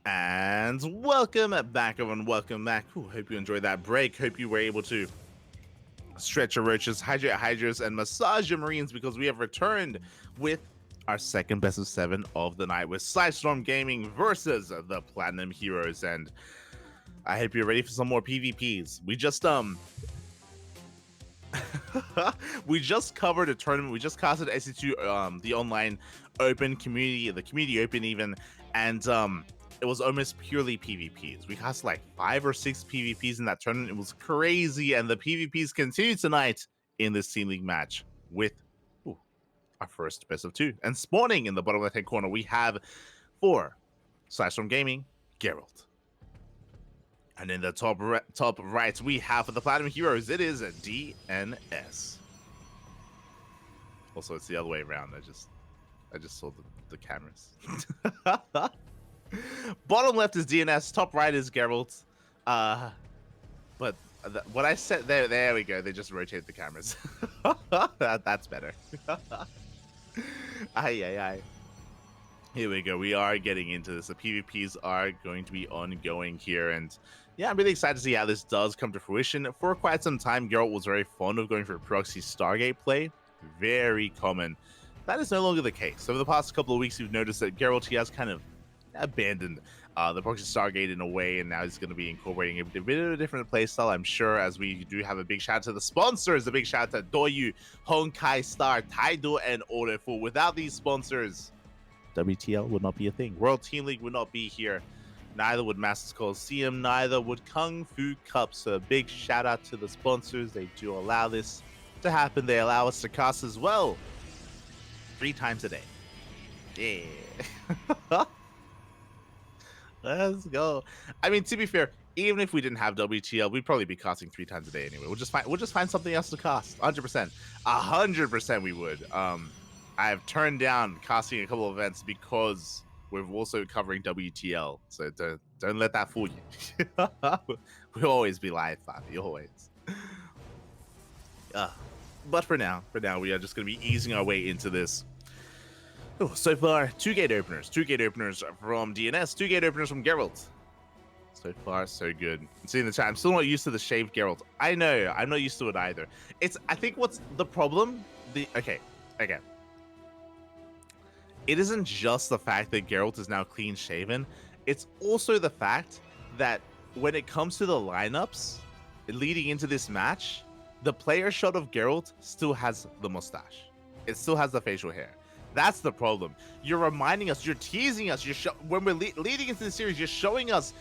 And welcome back, everyone. Welcome back. Ooh, hope you enjoyed that break. Hope you were able to stretch your roaches, hydrate hydras, and massage your marines because we have returned with our second best of 7 of the night with SC2 Gaming versus the Platinum Heroes. And I hope you're ready for some more PvPs. We just covered a tournament. We just casted SC2, the online open community, the community open even, and it was almost purely PvPs. We cast like 5 or 6 PvPs in that tournament. It was crazy, and the PvPs continue tonight in this Team League match with our first best of 2. And spawning in the bottom left-hand corner, we have for SC2 Gaming, Gerald. And in the top right, we have for the Platinum Heroes, it is a DNS. Also, it's the other way around. I just saw the cameras. Bottom left is DNS, top right is Gerald. But what I said there we go. They just rotate the cameras. That's better. Aye. Here we go. We are getting into this. The PvPs are going to be ongoing here, and yeah, I'm really excited to see how this does come to fruition. For quite some time, Geralt was very fond of going for proxy Stargate play. Very common. That is no longer the case. Over the past couple of weeks, we've noticed that Geralt, he has kind of abandoned the proxy Stargate in a way, and now he's going to be incorporating a bit of a different playstyle, I'm sure, as we do have a big shout out to the sponsors. A big shout out to Doyu, Honkai Star, Taido, and Orderful. Without these sponsors, WTL would not be a thing. World Team League would not be here. Neither would Masters Coliseum. Neither would Kung Fu Cup. So a big shout out to the sponsors. They do allow this to happen. They allow us to cast as well 3 times a day. Yeah. Let's go. I mean, to be fair, even if we didn't have WTL, we'd probably be casting 3 times a day anyway. We'll just find something else to cast. 100%. 100% we would. I've turned down casting a couple of events because we're also covering WTL. So don't let that fool you. We'll always be live, Fabi. Always. But for now, we are just going to be easing our way into this. Oh, so far, 2 gate openers. 2 gate openers from DNS. 2 gate openers from Geralt. So far, so good. See in the chat, I'm still not used to the shaved Geralt. I know, I'm not used to it either. I think what's the problem? Okay. It isn't just the fact that Geralt is now clean shaven. It's also the fact that when it comes to the lineups leading into this match, the player shot of Geralt still has the mustache. It still has the facial hair. That's the problem. You're reminding us, you're teasing us, when we're leading into the series, you're showing us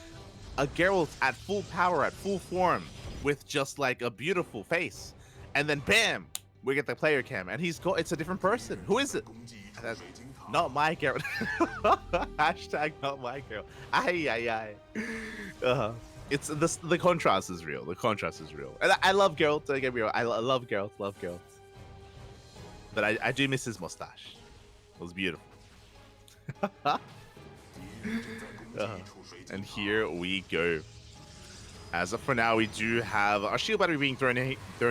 a Geralt at full power, at full form, with just like a beautiful face. And then bam, we get the player cam, and it's a different person. Who is it? That's not my Geralt. Hashtag not my Geralt. Aye. It's the contrast is real. The contrast is real. And I love Geralt, don't get me wrong. I love Geralt, But I do miss his mustache. It was beautiful. And here we go. As of for now, we do have our shield battery being thrown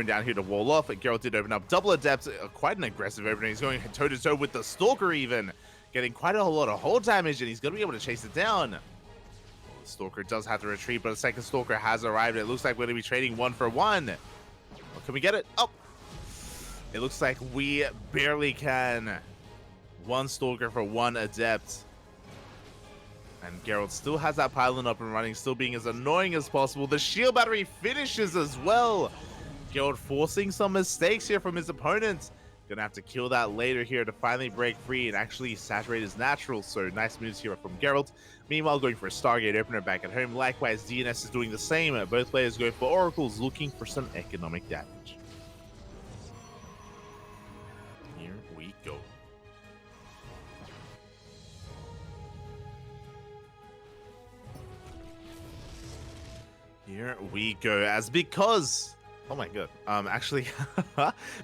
down here to wall off. Geralt did open up double adept, quite an aggressive opening. He's going toe-to-toe with the Stalker even, getting quite a lot of hull damage, and he's going to be able to chase it down. The Stalker does have to retreat, but a second Stalker has arrived. It looks like we're going to be trading 1 for 1. Oh, can we get it? Oh! It looks like we barely can. 1 Stalker for 1 Adept. And Geralt still has that pylon up and running, still being as annoying as possible. The shield battery finishes as well. Geralt forcing some mistakes here from his opponent. Gonna have to kill that later here to finally break free and actually saturate his natural. So nice moves here from Geralt. Meanwhile, going for a Stargate opener back at home. Likewise, DNS is doing the same. Both players going for oracles, looking for some economic damage. Here we go. Here we go, because oh my god, actually,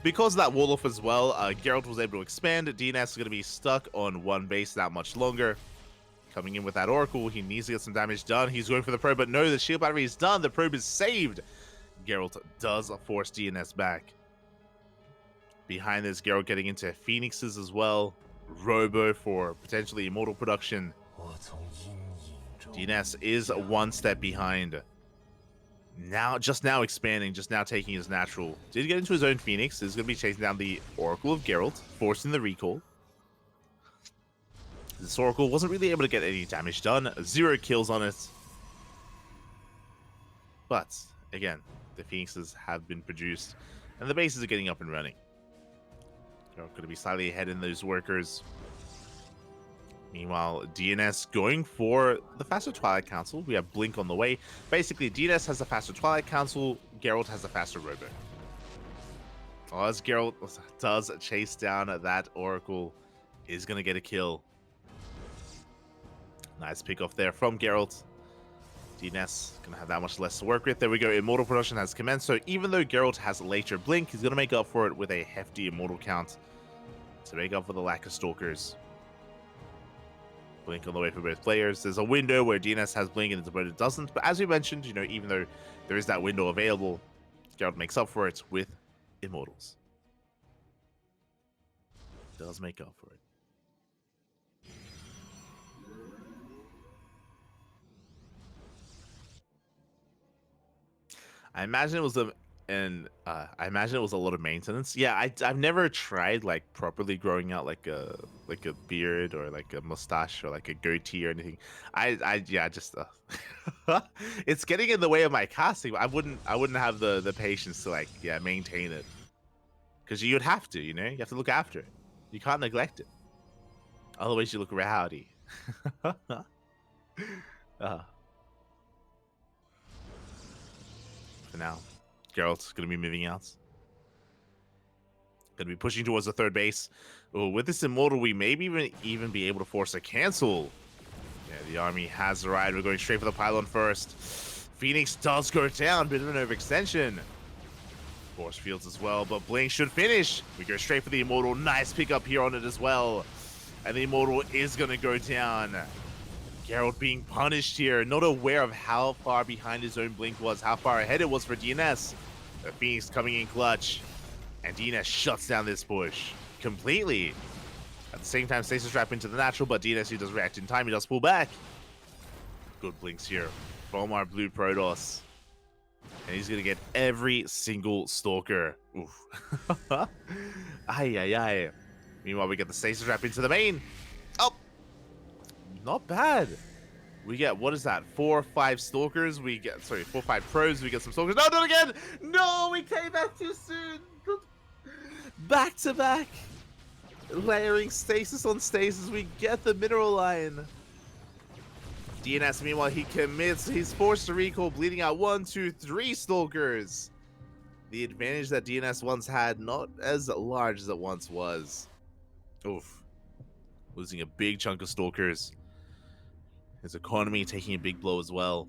because of that wall off as well, Geralt was able to expand. DNS is going to be stuck on 1 base that much longer. Coming in with that Oracle, he needs to get some damage done. He's going for the probe, but no, the shield battery is done. The probe is saved. Geralt does force DNS back. Behind this, Geralt getting into Phoenixes as well. Robo for potentially immortal production. DNS is one step behind. Just now expanding, just now taking his natural. Did get into his own Phoenix. Is going to be chasing down the Oracle of Gerald, forcing the recall. This Oracle wasn't really able to get any damage done. 0 kills on it. But, again, the Phoenixes have been produced, and the bases are getting up and running. They're going to be slightly ahead in those workers. Meanwhile, DNS going for the faster Twilight Council. We have Blink on the way. Basically, DNS has a faster Twilight Council. Gerald has a faster Robo. As Gerald does chase down that Oracle, is going to get a kill. Nice pick off there from Gerald. DNS going to have that much less to work with. There we go. Immortal production has commenced. So even though Gerald has later Blink, he's going to make up for it with a hefty Immortal count to make up for the lack of Stalkers. Blink on the way for both players. There's a window where DNS has Blink and its opponent doesn't. But as we mentioned, you know, even though there is that window available, Gerald makes up for it with Immortals. Does make up for it. I imagine it was I imagine it was a lot of maintenance. Yeah, I've never tried like properly growing out like a beard or like a mustache or like a goatee or anything. Yeah, just it's getting in the way of my casting. I wouldn't have the patience to like maintain it, because you'd have to, you know, you have to look after it. You can't neglect it. Otherwise, you look rowdy. For now, Gerald's going to be moving out. Going to be pushing towards the third base. Oh, with this Immortal, we may even be able to force a cancel. Yeah, the army has arrived. We're going straight for the pylon first. Phoenix does go down. Bit of an overextension. Force fields as well, but Blink should finish. We go straight for the Immortal. Nice pick up here on it as well. And the Immortal is going to go down. Gerald being punished here, not aware of how far behind his own Blink was, how far ahead it was for DNS. The Phoenix coming in clutch, and DNS shuts down this push completely. At the same time, Stasis Trap into the natural, but DNS, he does react in time, he does pull back. Good Blinks here from our blue Protoss. And he's going to get every single Stalker. Oof. Ay. Meanwhile, we get the Stasis Trap into the main. Oh! Not bad. We get, what is that, 4 or 5 Stalkers? We get, sorry, 4 or 5 Pros. We get some Stalkers. No, not again! No, we came back too soon. Back to back. Layering Stasis on Stasis. We get the Mineral Line. DNS, meanwhile, he commits. He's forced to recall, bleeding out 1, 2, 3 Stalkers. The advantage that DNS once had, not as large as it once was. Oof. Losing a big chunk of Stalkers. His economy taking a big blow as well.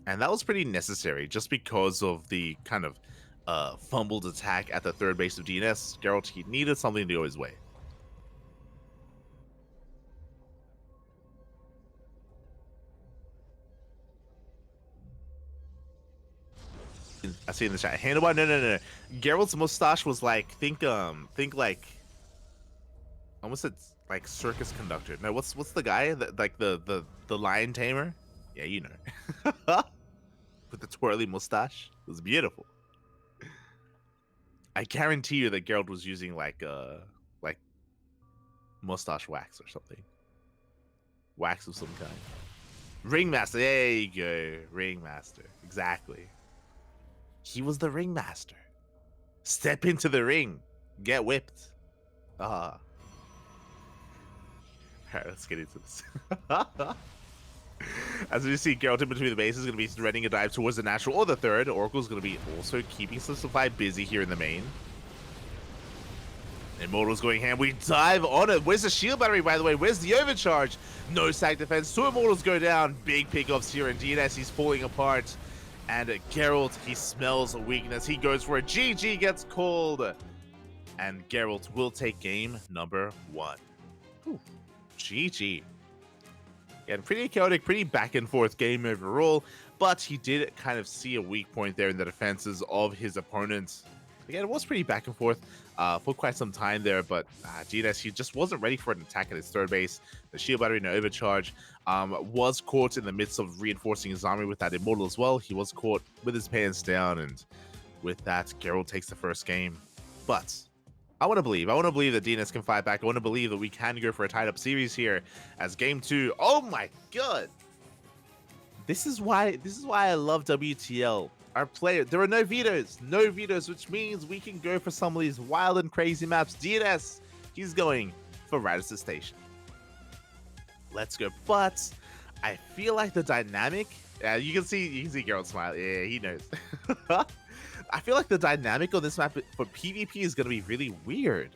And that was pretty necessary, just because of the kind of fumbled attack at the third base of DNS. Gerald, he needed something to go his way. I see in the chat. Handlebar? No. Gerald's mustache was like, think like, I almost said like circus conductor. No, what's the guy that, like the lion tamer? Yeah, you know. With the twirly mustache. It was beautiful. I guarantee you that Gerald was using like mustache wax or something. Wax of some kind. Ringmaster. There you go. Ringmaster. Exactly. He was the ringmaster. Step into the ring. Get whipped. Alright, let's get into this. As we see, Gerald in between the bases is going to be threading a dive towards the natural or the third. Oracle's going to be also keeping some supply busy here in the main. Immortal's going ham. We dive on it. Where's the shield battery, by the way? Where's the overcharge? No sack defense. 2 Immortals go down. Big pickoffs here, and DNS, he's falling apart. And Gerald, he smells a weakness. He goes for a GG, gets called. And Gerald will take game number 1. Whew. GG. Yeah, pretty chaotic, pretty back and forth game overall, but he did kind of see a weak point there in the defenses of his opponents. Again, it was pretty back and forth for quite some time there, but GNS, he just wasn't ready for an attack at his third base. The shield battery in overcharge was caught in the midst of reinforcing his army with that immortal as well. He was caught with his pants down, and with that, Gerald takes the first game. But I want to believe that DNS can fight back. I want to believe that we can go for a tied up series here as game 2. Oh my god! This is why I love WTL. Our player, there are no vetoes, which means we can go for some of these wild and crazy maps. DNS, he's going for Radisson Station. Let's go. But I feel like the dynamic, you can see Gerald smile. Yeah, he knows. I feel like the dynamic on this map for PvP is going to be really weird.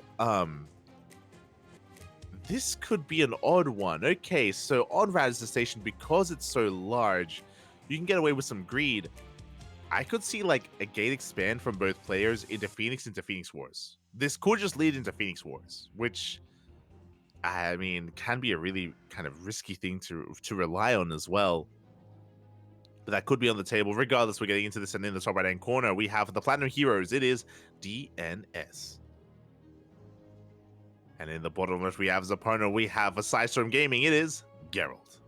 This could be an odd one. Okay, so on Radisson Station, because it's so large, you can get away with some greed. I could see like a gate expand from both players into Phoenix Wars. This could just lead into Phoenix Wars, which I mean can be a really kind of risky thing to rely on as well. But that could be on the table. Regardless, we're getting into this, and in the top right hand corner, we have the Platinum Heroes. It is DNS. And in the bottom left, we have his opponent. We have a PSISTORM Gaming. It is Gerald.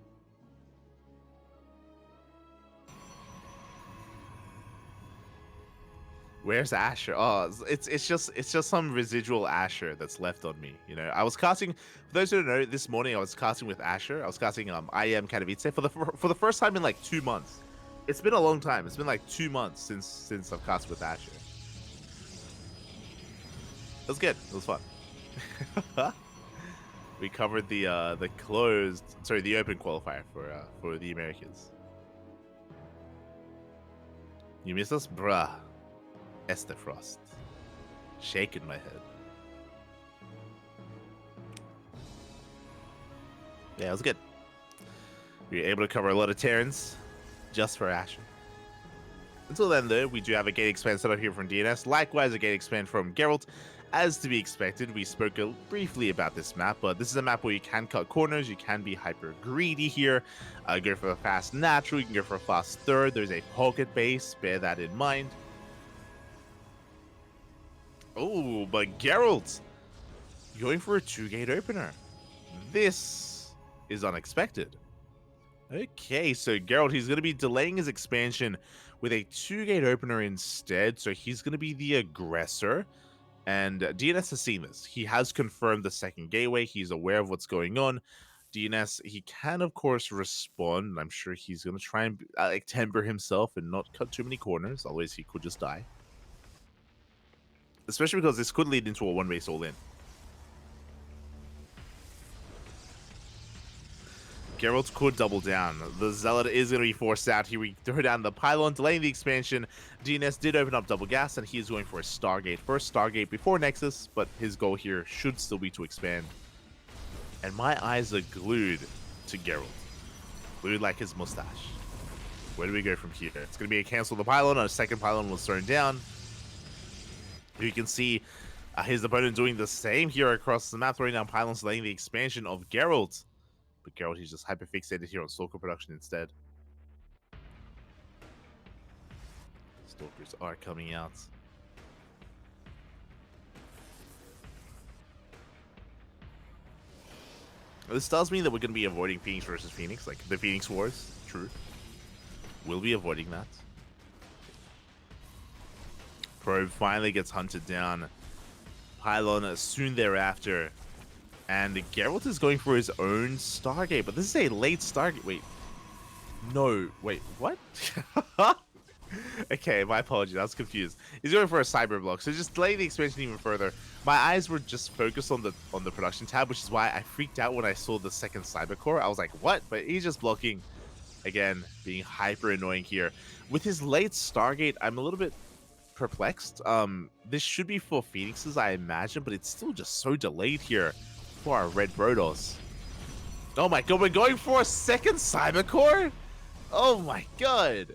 Where's Asher? Oh, it's just some residual Asher that's left on me. You know, I was casting. For those who don't know, this morning I was casting with Asher. I was casting I Am Katowice for the first time in like 2 months. It's been a long time. It's been like 2 months since I've cast with Asher. It was good. It was fun. We covered the open qualifier for the Americans. You missed us, bruh. Esther Frost. Shaking my head. Yeah, it was good. We were able to cover a lot of Terrans just for Asher. Until then, though, we do have a gate expand set up here from DNS. Likewise, a gate expand from Gerald. As to be expected, we spoke briefly about this map, but this is a map where you can cut corners, you can be hyper greedy here, go for a fast natural, you can go for a fast third, there's a pocket base, bear that in mind. Oh, but Gerald going for a 2-gate opener. This is unexpected. Okay, so Gerald, he's going to be delaying his expansion with a 2-gate opener instead, so he's going to be the aggressor. And DNS has seen this. He has confirmed the second gateway. He's aware of what's going on. DNS, he can, of course, respond. I'm sure he's going to try and temper himself and not cut too many corners. Otherwise, he could just die. Especially because this could lead into a one-base all-in. Geralt could double down. The Zealot is going to be forced out here. We throw down the pylon, delaying the expansion. DNS did open up double gas, and he is going for a Stargate. First Stargate before Nexus, but his goal here should still be to expand. And my eyes are glued to Geralt. Glued like his mustache. Where do we go from here? It's going to be a cancel the pylon. A second pylon was thrown down. You can see his opponent doing the same here across the map, throwing down pylons, delaying the expansion of Geralt. But Geralt, he's just hyper-fixated here on Stalker production instead. Stalkers are coming out. This tells me that we're going to be avoiding Phoenix versus Phoenix, like the Phoenix Wars. True. We'll be avoiding that. Probe finally gets hunted down. Pylon soon thereafter. And Geralt is going for his own Stargate, but this is a late Stargate. Wait. No. Wait, what? Okay, my apologies. I was confused. He's going for a cyber block, so just delay the expansion even further. My eyes were just focused on the production tab, which is why I freaked out when I saw the second cyber core. I was like, what? But he's just blocking. Again, being hyper annoying here. With his late Stargate, I'm a little bit perplexed. This should be for Phoenixes, I imagine, but it's still just so delayed here for our Red Brodos. Oh my god, we're going for a second cyber core? Oh my god.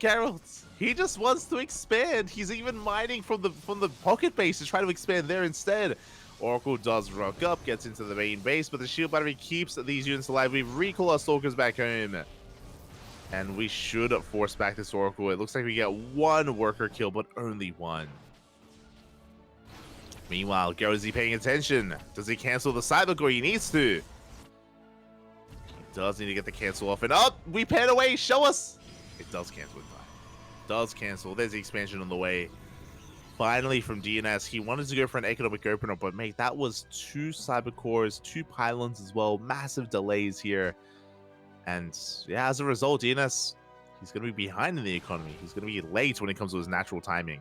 Geralt, he just wants to expand. He's even mining from the pocket base to try to expand there instead. Oracle does rock up, gets into the main base, but the shield battery keeps these units alive. We recall our Stalkers back home. And we should force back this Oracle. It looks like we get one worker kill, but only one. Meanwhile, Gerald, is he paying attention? Does he cancel the Cybercore? He needs to. He does need to get the cancel off. And up, we pan away. Show us. It does cancel in time. Does cancel. There's the expansion on the way. Finally, from DNS, he wanted to go for an economic opener, but mate, that was 2 Cybercores, 2 pylons as well. Massive delays here. And yeah, as a result, DNS, he's going to be behind in the economy. He's going to be late when it comes to his natural timing.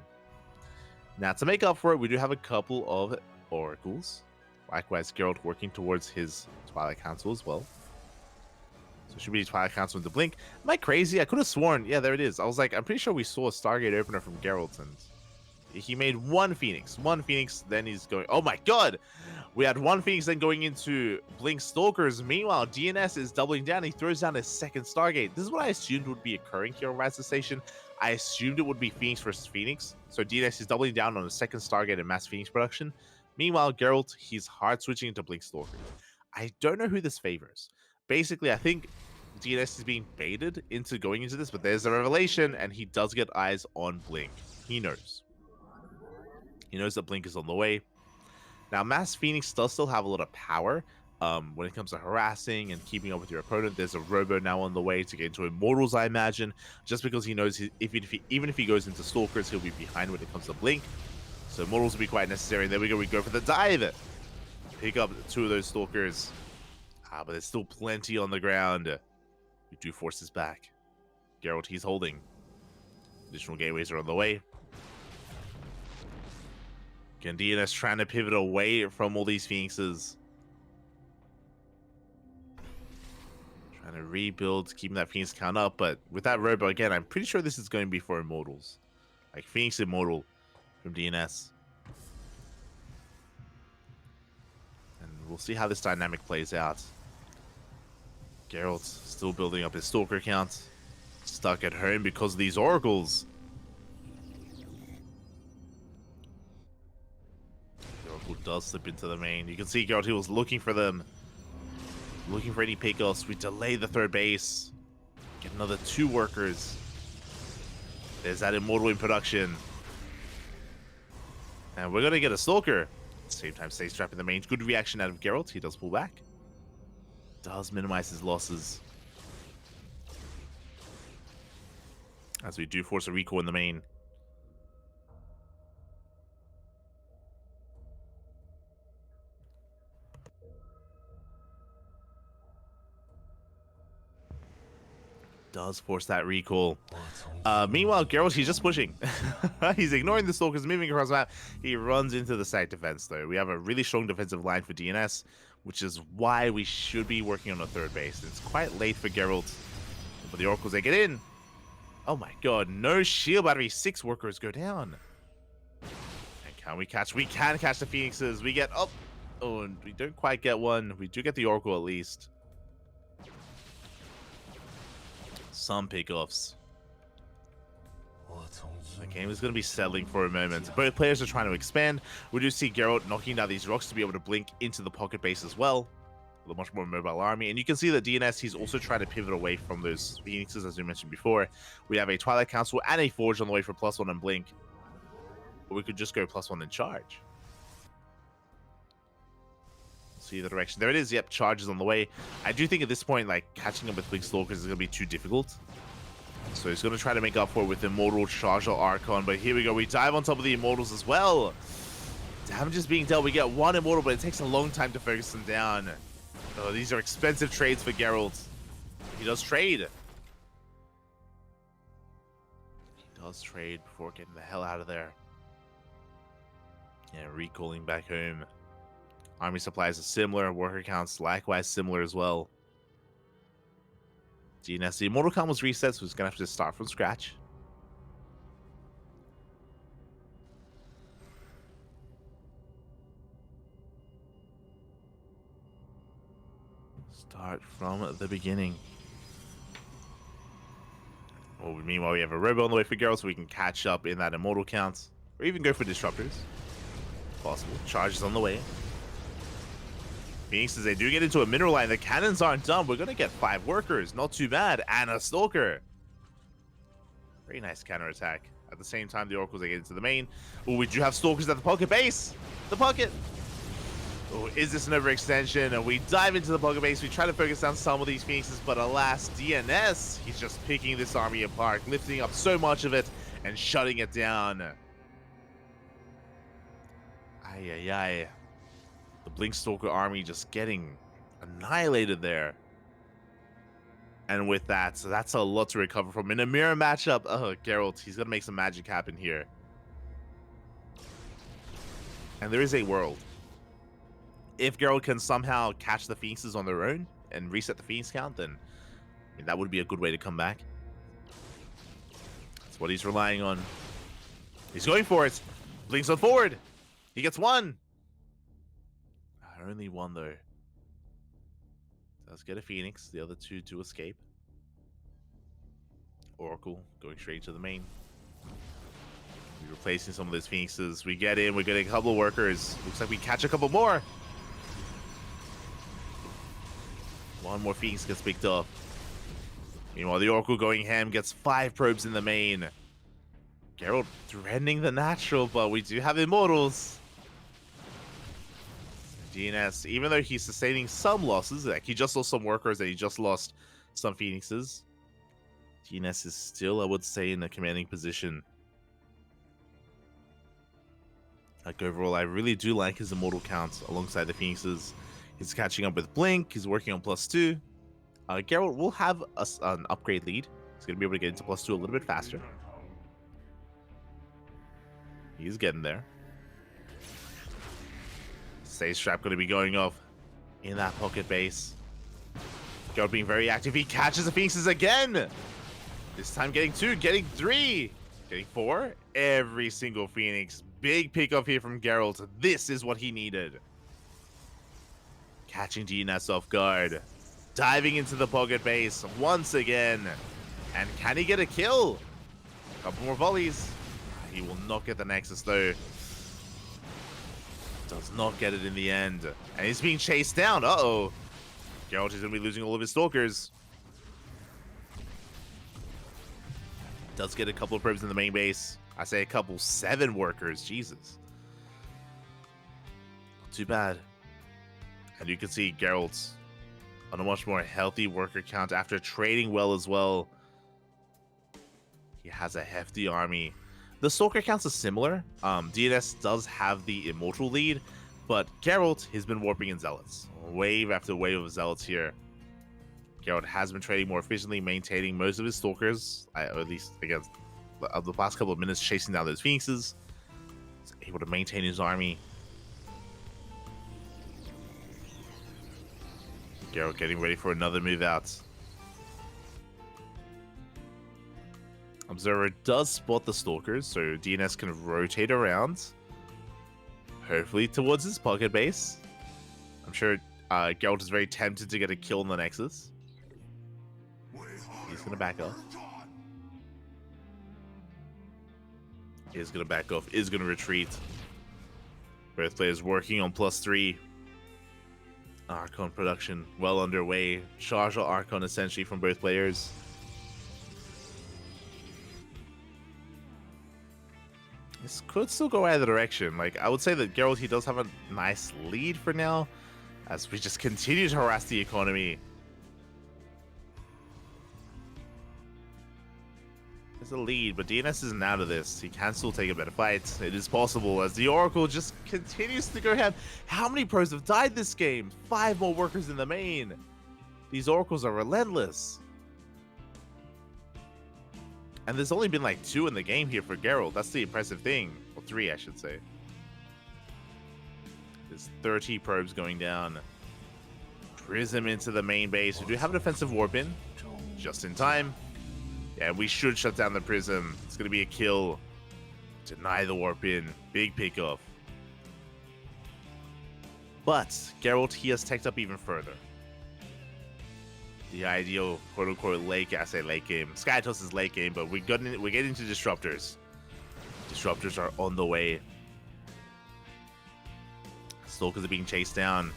Now, to make up for it, we do have a couple of oracles. Likewise, Gerald working towards his Twilight Council as well. So it should be Twilight Council with the blink. Am I crazy? I could have sworn. Yeah, there it is. I was like, I'm pretty sure we saw a Stargate opener from Gerald. And he made 1 Phoenix. 1 Phoenix, then he's going... Oh my god! We had 1 Phoenix, then going into Blink Stalkers. Meanwhile, DNS is doubling down. He throws down his 2nd Stargate. This is what I assumed would be occurring here on Rise Station. I assumed it would be Phoenix versus Phoenix. So DNS is doubling down on a 2nd Stargate and mass Phoenix production. Meanwhile, Gerald, he's hard switching into Blink Stalkers. I don't know who this favors. Basically, I think DNS is being baited into going into this, but there's a revelation, and he does get eyes on Blink. He knows. He knows that Blink is on the way. Now, Mass Phoenix does still have a lot of power when it comes to harassing and keeping up with your opponent. There's a Robo now on the way to get into Immortals, I imagine, just because he knows even if he goes into Stalkers, he'll be behind when it comes to Blink. So Immortals will be quite necessary. And there we go. We go for the dive. Pick up 2 of those Stalkers. But there's still plenty on the ground. We do force this back. Gerald, he's holding. Additional gateways are on the way. Again, DNS trying to pivot away from all these Phoenixes. Trying to rebuild, keeping that Phoenix count up. But with that Robo, again, I'm pretty sure this is going to be for Immortals. Like Phoenix Immortal from DNS. And we'll see how this dynamic plays out. Gerald's still building up his Stalker count. Stuck at home because of these Oracles. The Oracle does slip into the main. You can see Gerald, he was looking for them. Looking for any pickoffs. We delay the 3rd base. Get another 2 workers. There's that Immortal in production. And we're going to get a Stalker. At the same time, stays trapped in the main. Good reaction out of Gerald. He does pull back. Does minimize his losses. As we do force a recall in the main. Does force that recall. Meanwhile, Gerald, he's just pushing. He's ignoring the Stalkers, moving across the map. He runs into the site defense, though. We have a really strong defensive line for DNS, which is why we should be working on a 3rd base. It's quite late for Gerald. But the Oracles, they get in. Oh my god, no shield battery. 6 workers go down. And can we catch? We can catch the Phoenixes. We get up. Oh, and we don't quite get one. We do get the Oracle at least. Some pickoffs. The game is going to be settling for a moment. Both players are trying to expand. We do see Gerald knocking down these rocks to be able to blink into the pocket base as well. With a much more mobile army. And you can see that DNS, he's also trying to pivot away from those Phoenixes, as we mentioned before. We have a Twilight Council and a Forge on the way for +1 and blink. But we could just go +1 and charge. See the direction. There it is. Yep, charge is on the way. I do think at this point, like, catching up with Blink Stalkers is going to be too difficult. So he's going to try to make up for it with Immortal, Charge, or Archon. But here we go. We dive on top of the Immortals as well. Damage is being dealt. We get 1 Immortal, but it takes a long time to focus them down. Oh, these are expensive trades for Gerald. He does trade. He does trade before getting the hell out of there. Yeah, recalling back home. Army supplies are similar. Worker counts likewise similar as well. DNS, the Immortal count was reset, so he's going to have to start from scratch. Start from the beginning. Well, meanwhile, we have a Robo on the way for Gerald, so we can catch up in that Immortal count. Or even go for Disruptors. Possible. Charges on the way. Phoenixes, they do get into a mineral line. The cannons aren't done. We're going to get 5 workers. Not too bad. And a Stalker. Very nice counter attack. At the same time, the Oracles are getting to the main. Oh, we do have Stalkers at the pocket base. The pocket. Oh, is this an overextension? And we dive into the pocket base. We try to focus down some of these Phoenixes, but alas, DNS, he's just picking this army apart, lifting up so much of it and shutting it down. Ay, ay, ay. The Blink Stalker army just getting annihilated there. And with that, so that's a lot to recover from. In a mirror matchup, oh, Gerald, he's going to make some magic happen here. And there is a world. If Gerald can somehow catch the Phoenixes on their own and reset the Phoenix count, then I mean, that would be a good way to come back. That's what he's relying on. He's going for it. Blinks on forward. He gets one. Only one, though. Does get a Phoenix. The other two do escape. Oracle going straight to the main. We're replacing some of those Phoenixes. We get in. We're getting a couple of workers. Looks like we catch a couple more. One more Phoenix gets picked up. Meanwhile, the Oracle going ham gets 5 probes in the main. Gerald threatening the natural, but we do have Immortals. DNS, even though he's sustaining some losses, like he just lost some workers and he just lost some Phoenixes, DNS is still, I would say, in a commanding position. Like overall, I really do like his Immortal count alongside the Phoenixes. He's catching up with Blink. He's working on +2. Gerald will have an upgrade lead. He's going to be able to get into +2 a little bit faster. He's getting there. Stage Trap going to be going off in that pocket base. Gerald being very active. He catches the Phoenixes again. This time getting 2, getting 3, getting 4. Every single Phoenix. Big pickup here from Gerald. This is what he needed. Catching DNS off guard. Diving into the pocket base once again. And can he get a kill? A couple more volleys. He will not get the Nexus though. Does not get it in the end. And he's being chased down. Uh-oh. Gerald is going to be losing all of his Stalkers. Does get a couple of probes in the main base. I say a couple, 7 workers. Jesus. Not too bad. And you can see Gerald's on a much more healthy worker count after trading well as well. He has a hefty army. The Stalker counts are similar. DNS does have the Immortal lead, but Gerald has been warping in Zealots. Wave after wave of Zealots here. Gerald has been trading more efficiently, maintaining most of his Stalkers, or at least against the past couple of minutes, chasing down those Phoenixes. He's able to maintain his army. Gerald getting ready for another move out. Observer does spot the Stalkers, so DNS can rotate around. Hopefully towards his pocket base. I'm sure Gerald is very tempted to get a kill on the Nexus. He's going to back off. Is going to back off. Is going to retreat. Both players working on +3. Archon production well underway. Charge Archon essentially from both players. This could still go either direction. Like, I would say that Gerald, he does have a nice lead for now, as we just continue to harass the economy. There's a lead, but DNS isn't out of this. He can still take a better fight. It is possible, as the Oracle just continues to go ham. How many pros have died this game? 5 more workers in the main. These Oracles are relentless. And there's only been like 2 in the game here for Gerald. That's the impressive thing. Or 3, I should say. There's 30 probes going down. Prism into the main base. We do have a defensive warp in. Just in time. Yeah, we should shut down the Prism. It's going to be a kill. Deny the warp in. Big pickoff. But Gerald, he has teched up even further. The ideal quote-unquote late, I say late game. SkyToss is late game, but we're getting into Disruptors. Disruptors are on the way. Stalkers are being chased down.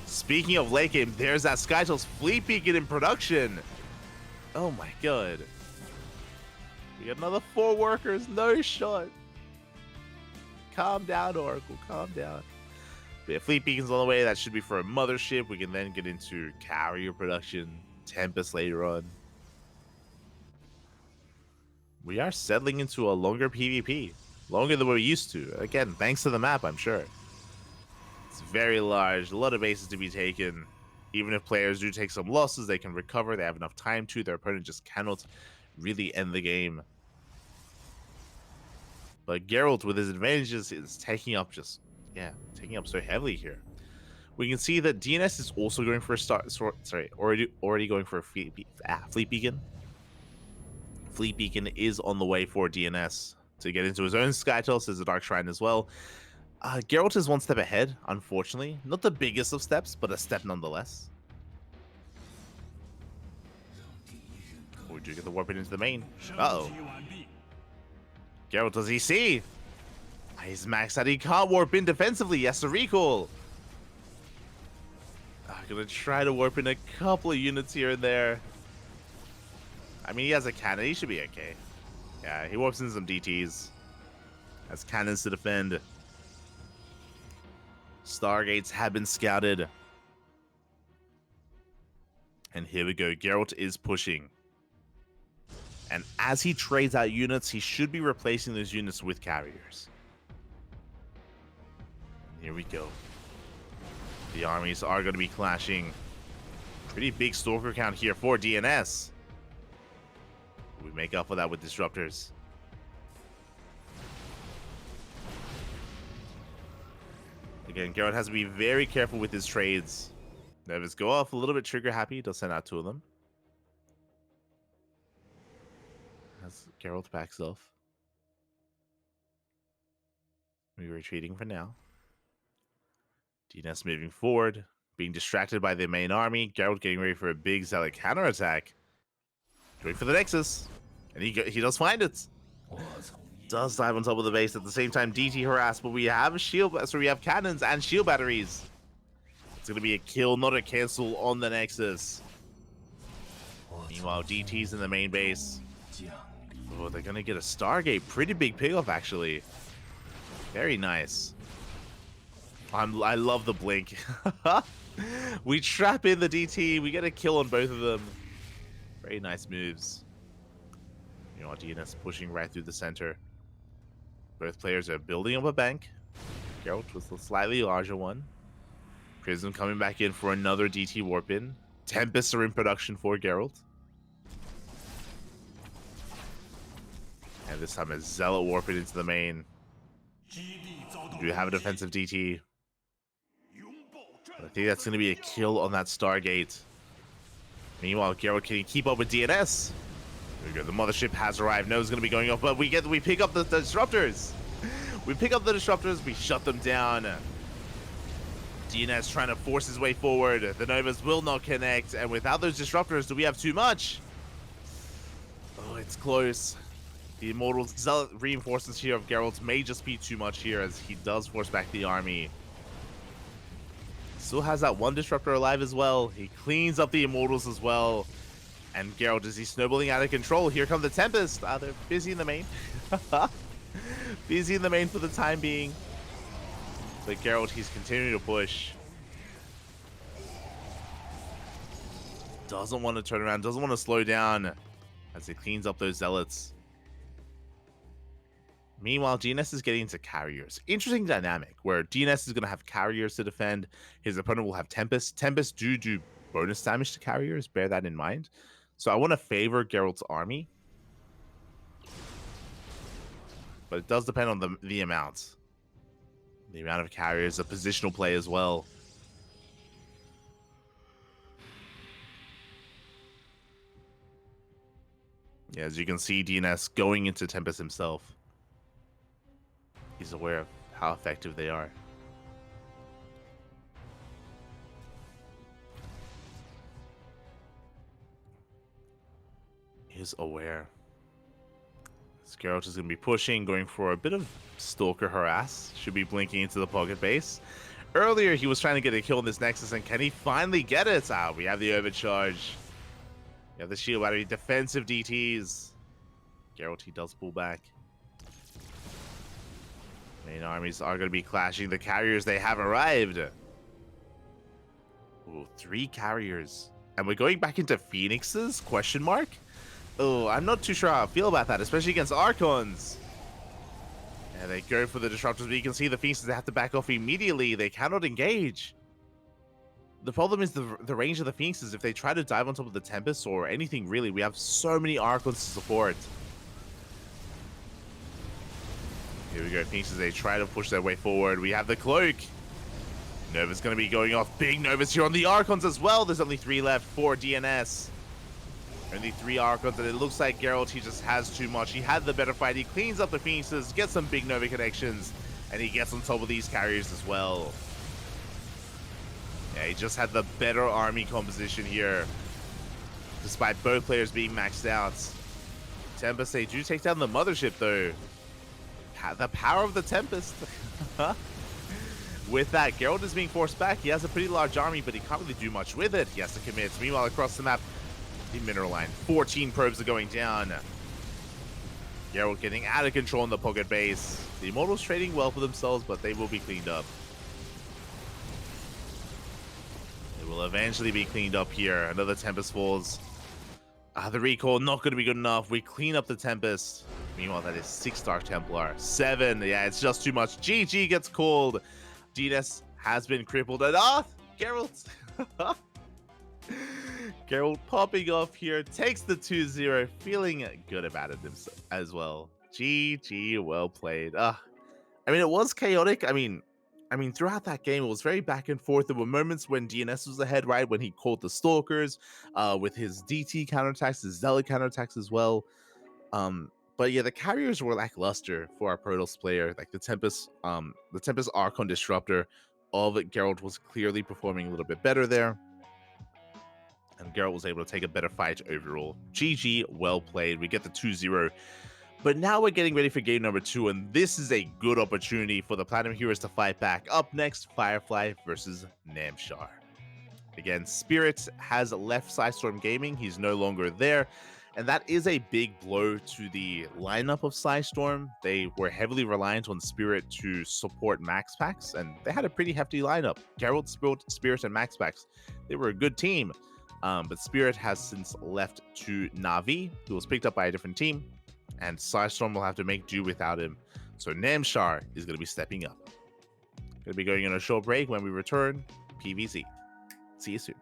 Speaking of late game, there's that SkyToss Fleet Beacon in production. Oh my god. We got another 4 workers. No shot. Calm down, Oracle. Calm down. But yeah, fleet beacons on the way. That should be for a mothership. We can then get into carrier production. Tempest later on. We are settling into a longer PvP. Longer than we're used to. Again, thanks to the map, I'm sure. It's very large. A lot of bases to be taken. Even if players do take some losses, they can recover. They have enough time to. Their opponent just cannot really end the game. But Gerald, with his advantages, is taking up taking up so heavily here. We can see that DNS is also going for a already going for a fleet beacon. Fleet beacon is on the way for DNS to get into his own sky toss as a dark shrine as well. Geralt is one step ahead, unfortunately. Not the biggest of steps, but a step nonetheless. We do get the warp into the main. Uh-oh. Geralt, does he see? He's maxed out. He can't warp in defensively. Yes, a recall. Gonna try to warp in a couple of units here and there. I mean, he has a cannon. He should be okay. Yeah, he warps in some DTs. Has cannons to defend. Stargates have been scouted. And here we go. Geralt is pushing. And as he trades out units, he should be replacing those units with carriers. Here we go. The armies are going to be clashing. Pretty big Stalker count here for DNS. We make up for that with Disruptors. Again, Geralt has to be very careful with his trades. Nervous go off a little bit trigger happy. Does send out 2 of them. As Geralt backs off. We're retreating for now. DNS moving forward, being distracted by the main army. Geralt getting ready for a big Zealot counterattack. Going for the Nexus. And he does find it. Does dive on top of the base. At the same time, DT harassed, but we have we have cannons and shield batteries. It's going to be a kill, not a cancel on the Nexus. Meanwhile, DT's in the main base. Oh, they're going to get a Stargate. Pretty big payoff, actually. Very nice. I love the blink. We trap in the DT. We get a kill on both of them. Very nice moves. You know, DNS pushing right through the center. Both players are building up a bank. Geralt with a slightly larger one. Prism coming back in for another DT warp in. Tempests are in production for Geralt. And this time a Zealot warping into the main. We do have a defensive DT. But I think that's going to be a kill on that Stargate. Meanwhile, Geralt can keep up with DNS. There we go. The mothership has arrived. No, it's going to be going off, but we pick up the Disruptors. We pick up the Disruptors. We shut them down. DNS trying to force his way forward. The Novas will not connect. And without those Disruptors, do we have too much? Oh, it's close. The Immortal Zealot reinforcements here of Geralt may just be too much here as he does force back the army. Still has that one Disruptor alive as well. He cleans up the Immortals as well. And Geralt, is he snowballing out of control? Here come the Tempest. They're busy in the main. Busy in the main for the time being. But Geralt, he's continuing to push. Doesn't want to turn around. Doesn't want to slow down as he cleans up those Zealots. Meanwhile, DNS is getting into carriers. Interesting dynamic where DNS is going to have carriers to defend. His opponent will have Tempest. Tempest do bonus damage to carriers. Bear that in mind. So I want to favor Geralt's army. But it does depend on the amount. The amount of carriers, the positional play as well. Yeah, as you can see, DNS going into Tempest himself. He's aware of how effective they are. He's aware. Geralt is going to be pushing, going for a bit of Stalker harass. Should be blinking into the pocket base. Earlier, he was trying to get a kill on this Nexus, and can he finally get it? We have the overcharge. We have the shield battery, defensive DTs. Gerald, he does pull back. Main armies are going to be clashing. The carriers, they have arrived. Ooh, 3 carriers. And we're going back into Phoenixes? Question mark? Oh, I'm not too sure how I feel about that, especially against Archons. Yeah, they go for the Disruptors, but you can see the Phoenixes, they have to back off immediately. They cannot engage. The problem is the range of the Phoenixes. If they try to dive on top of the Tempest or anything really, we have so many Archons to support. Here we go, Phoenixes, they try to push their way forward. We have the Cloak. Nova's going to be going off. Big Novas here on the Archons as well. There's only 3 left for DNS. Only 3 Archons, and it looks like Gerald, he just has too much. He had the better fight. He cleans up the Phoenixes, gets some big Nova connections, and he gets on top of these carriers as well. Yeah, he just had the better army composition here, despite both players being maxed out. Tempest, they do take down the Mothership, though. The power of the Tempest. With that, Gerald is being forced back. He has a pretty large army, but he can't really do much with it. He has to commit. Meanwhile, across the map, the mineral line. 14 probes are going down. Gerald getting out of control in the pocket base. The Immortals trading well for themselves, but they will be cleaned up. They will eventually be cleaned up here. Another Tempest falls. The recall not going to be good enough. We clean up the Tempest. Meanwhile, that is 6 Dark Templar. 7. Yeah, it's just too much. GG gets called. DNS has been crippled. And Gerald. Gerald popping off here. Takes the 2-0. Feeling good about it as well. GG, well played. I mean, it was chaotic. I mean, throughout that game, it was very back and forth. There were moments when DNS was ahead, right? When he called the Stalkers with his DT counterattacks, his Zealot counterattacks as well. But yeah, the carriers were lackluster for our Protoss player. Like the Tempest Archon Disruptor of Gerald was clearly performing a little bit better there. And Gerald was able to take a better fight overall. GG, well played. We get the 2-0. But now we're getting ready for game number 2, and this is a good opportunity for the Platinum Heroes to fight back. Up next, Firefly versus Namshar. Again, Spirit has left PSISTORM Gaming. He's no longer there. And that is a big blow to the lineup of PSISTORM. They were heavily reliant on Spirit to support MaxPax, and they had a pretty hefty lineup. Gerald, Spirit, and MaxPax. They were a good team. But Spirit has since left to Na'Vi, who was picked up by a different team. And PSISTORM will have to make do without him. So Namshar is going to be stepping up. Going to be going on a short break. When we return, PVZ. See you soon.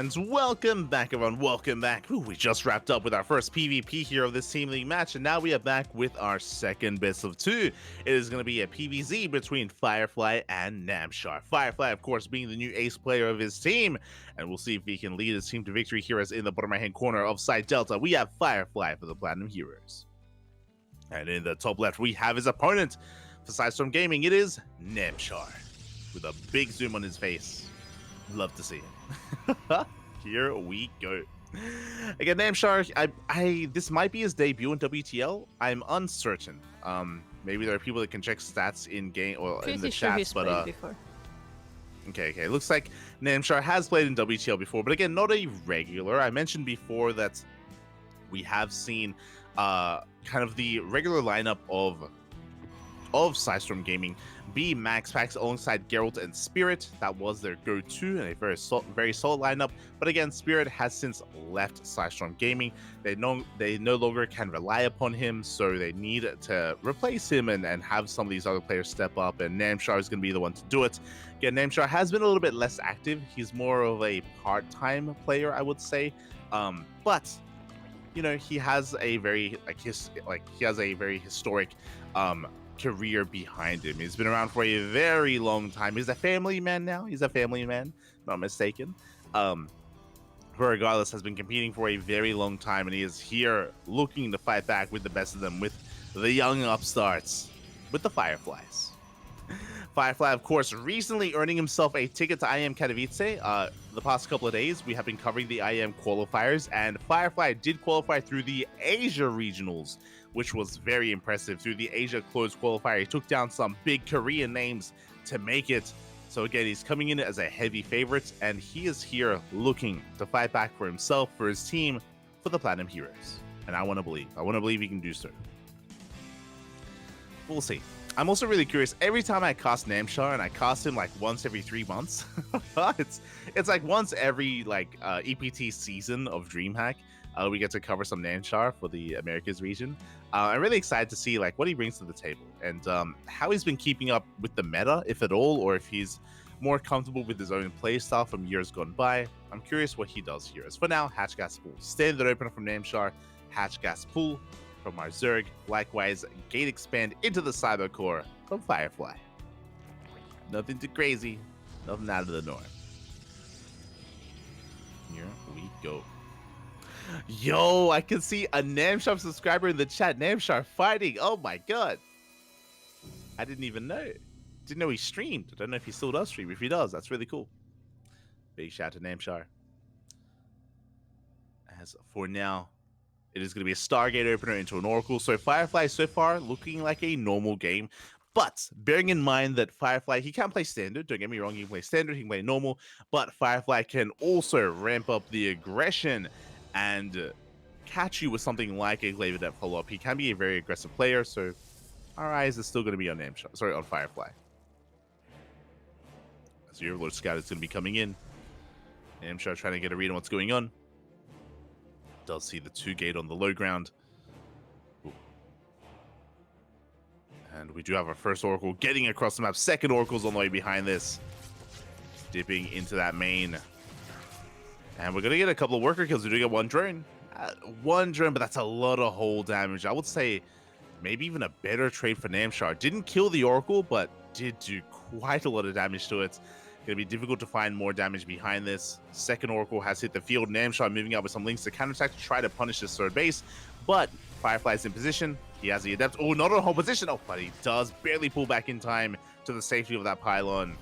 And welcome back, everyone. Welcome back. Ooh, we just wrapped up with our first PvP here of this Team League match, and now we are back with our second best of two. It is going to be a PvZ between Firefly and Namshar. Firefly, of course, being the new ace player of his team, and we'll see if he can lead his team to victory here. As in the bottom right-hand corner of side Delta, we have Firefly for the Platinum Heroes. And in the top left, we have his opponent for PSISTORM Gaming. It is Namshar, with a big zoom on his face. Love to see it. Here we go. Again, Namshar, this might be his debut in WTL. I'm uncertain. Maybe there are people that can check stats in game or in the chat, but before. Okay. Looks like Namshar has played in WTL before, but again, not a regular. I mentioned before that we have seen kind of the regular lineup of PSISTORM Gaming be MaxPax alongside Gerald and Spirit. That was their go-to and a very solid lineup. But again, Spirit has since left PSISTORM Gaming. They no longer can rely upon him, so they need to replace him and have some of these other players step up, and Namshar is going to be the one to do it. Again, Namshar has been a little bit less active. He's more of a part-time player, I would say. But you know, he has a very historic career behind him. He's been around for a very long time. He's a family man now. He's a family man, not mistaken. Regardless, has been competing for a very long time, and he is here looking to fight back with the best of them, with the young upstarts, with the Fireflies. Firefly, of course, recently earning himself a ticket to IEM Katowice. The past couple of days, we have been covering the IEM qualifiers, and Firefly did qualify through the Asia regionals, which was very impressive. Through the Asia closed qualifier, he took down some big Korean names to make it. So again, he's coming in as a heavy favorite, and he is here looking to fight back for himself, for his team, for the Platinum Heroes. And I want to believe he can do so. We'll see. I'm also really curious. Every time I cast Namshar, and I cast him like once every 3 months, it's like once every EPT season of DreamHack, we get to cover some Namshar for the Americas region. I'm really excited to see what he brings to the table, and how he's been keeping up with the meta, if at all, or if he's more comfortable with his own playstyle from years gone by. I'm curious what he does here. As for now, Hatch Gas Pool. Standard opener from Namshar, Hatch Gas Pool from our Zerg. Likewise, Gate Expand into the Cyber Core from Firefly. Nothing too crazy, nothing out of the norm. Here we go. Yo, I can see a Namshar subscriber in the chat. Namshar fighting. Oh my god. I didn't even know. Didn't know he streamed. I don't know if he still does stream. If he does, that's really cool. Big shout out to Namshar. As for now, it is going to be a Stargate opener into an Oracle. So Firefly so far looking like a normal game. But bearing in mind that Firefly, he can play standard. Don't get me wrong, he can play standard, he can play normal. But Firefly can also ramp up the aggression and catch you with something like a Glaive Adept follow-up. He can be a very aggressive player, so our eyes are still going to be on on Firefly. As your Lord Scout is going to be coming in. Namshar trying to get a read on what's going on. Does see the 2 gate on the low ground. Ooh. And we do have our first Oracle getting across the map. Second Oracle's on the way behind this. Dipping into that main. And we're going to get a couple of worker kills. We do get 1 drone. 1 drone, but that's a lot of hull damage. I would say maybe even a better trade for Namshar. Didn't kill the Oracle, but did do quite a lot of damage to it. Going to be difficult to find more damage behind this. Second Oracle has hit the field. Namshar moving out with some links to counterattack to try to punish this third base. But Firefly's in position. He has the Adept. Oh, not on hold position. Oh, but he does barely pull back in time to the safety of that pylon.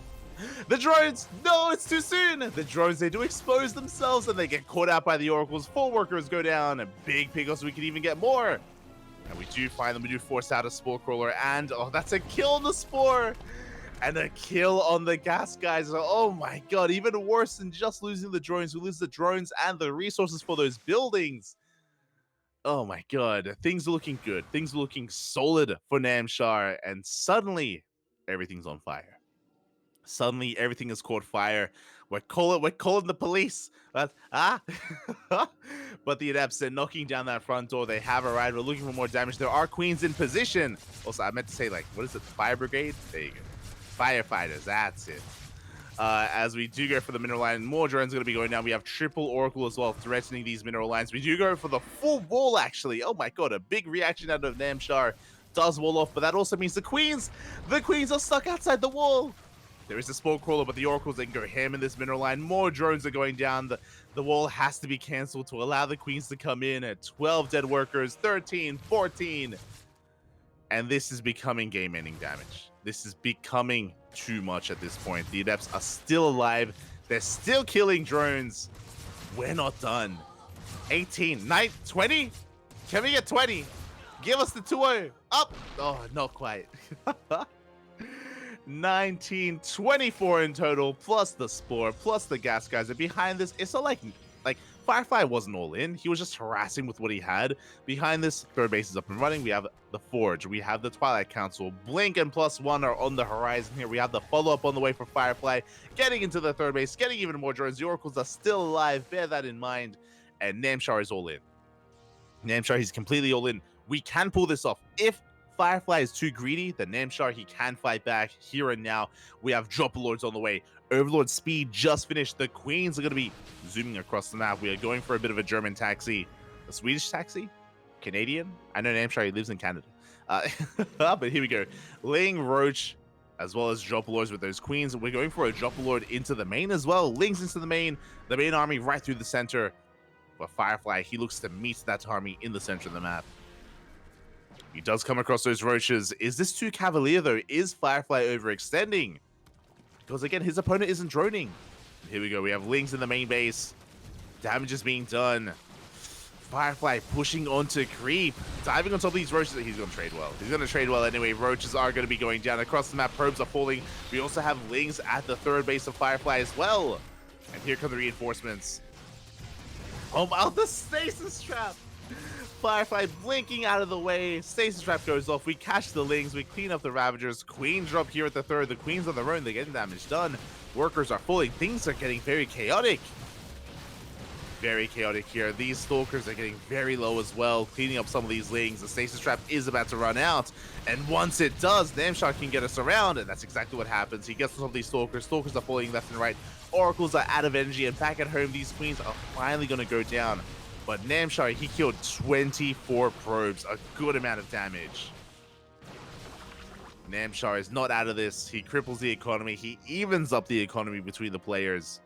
The drones! No, it's too soon! The drones, they do expose themselves and they get caught out by the Oracles. 4 workers go down. A big pick so we can even get more. And we do find them. We do force out a Spore Crawler. And, oh, that's a kill on the Spore! And a kill on the gas guys. Oh my god, even worse than just losing the drones. We lose the drones and the resources for those buildings. Oh my god, things are looking good. Things are looking solid for Namshar. And suddenly, everything's on fire. Suddenly, everything is caught fire. We're calling the police. But the Adepts, they're knocking down that front door. They have arrived. We're looking for more damage. There are queens in position. Also, I meant to say, what is it? Fire brigade? There you go. Firefighters, that's it. as we do go for the mineral line. More drones going to be going down. We have triple Oracle as well, threatening these mineral lines. We do go for the full wall, actually. Oh my god, a big reaction out of Namshar. Does wall off, but that also means the queens are stuck outside the wall. There is a Spore Crawler, but the Oracles, they can go ham in this mineral line. More drones are going down. The wall has to be cancelled to allow the queens to come in at 12 dead workers, 13, 14. And this is becoming game-ending damage. This is becoming too much at this point. The Adepts are still alive. They're still killing drones. We're not done. 18, 9, 20? Can we get 20? Give us the 2-0. Up. Oh, not quite. 19, 24 in total, plus the Spore, plus the gas guys. And behind this, it's not like Firefly wasn't all in. He was just harassing with what he had. Behind this, third base is up and running. We have the Forge. We have the Twilight Council. Blink and +1 are on the horizon here. We have the follow-up on the way for Firefly. Getting into the third base, getting even more drones. The Oracles are still alive. Bear that in mind. And Namshar is all in. Namshar, he's completely all in. We can pull this off. If Firefly is too greedy, then Namshar, he can fight back here and now. We have Dropper Lords on the way. Overlord speed just finished. The queens are going to be zooming across the map. We are going for a bit of a German taxi. A Swedish taxi? Canadian? I know Namshar, he lives in Canada. But here we go. Ling, Roach, as well as Dropper Lords with those queens. We're going for a Dropper Lord into the main as well. Lings into the main army right through the center. But Firefly, he looks to meet that army in the center of the map. He does come across those roaches. Is this too cavalier, though? Is Firefly overextending? Because, again, his opponent isn't droning. Here we go. We have Lings in the main base. Damage is being done. Firefly pushing onto creep. Diving on top of these roaches. He's going to trade well. He's going to trade well anyway. Roaches are going to be going down. Across the map, probes are falling. We also have Lings at the third base of Firefly as well. And here come the reinforcements. Oh, wow, the stasis trap. Firefly blinking out of the way. Stasis trap goes off. We catch the Lings. We clean up the Ravagers. Queen drop here at the third. The Queen's on their own. They're getting damage done. Workers are falling. Things are getting very chaotic. Very chaotic here. These Stalkers are getting very low as well. Cleaning up some of these Lings. The Stasis trap is about to run out. And once it does, Namshar can get us around. And that's exactly what happens. He gets some of these Stalkers. Stalkers are falling left and right. Oracles are out of energy. And back at home, these Queens are finally going to go down. But Namshar, he killed 24 probes, a good amount of damage. Namshar is not out of this. He cripples the economy. He evens up the economy between the players.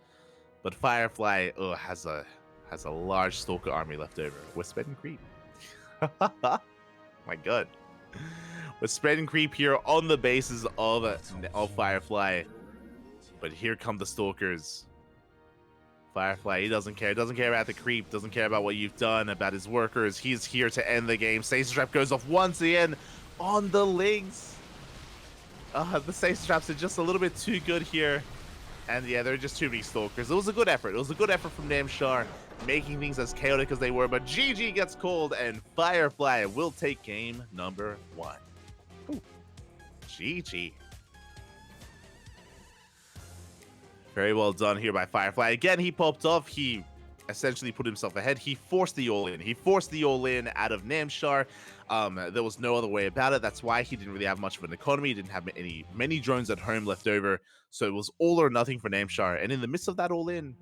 But Firefly has a large Stalker army left over. We're spreading creep. My god. We're spreading creep here on the bases of Firefly. But here come the Stalkers. Firefly, he doesn't care. Doesn't care about the creep. Doesn't care about what you've done, about his workers. He's here to end the game. Stasis trap goes off once again on the Lings. The Stasis traps are just a little bit too good here. And yeah, there are just too many Stalkers. It was a good effort. It was a good effort from Namshar, making things as chaotic as they were. But GG gets called, and Firefly will take game number 1. Ooh. GG. Very well done here by Firefly. Again, he popped off. He essentially put himself ahead. He forced the all-in. He forced the all-in out of Namshar. There was no other way about it. That's why he didn't really have much of an economy. He didn't have many drones at home left over. So it was all or nothing for Namshar. And in the midst of that all-in,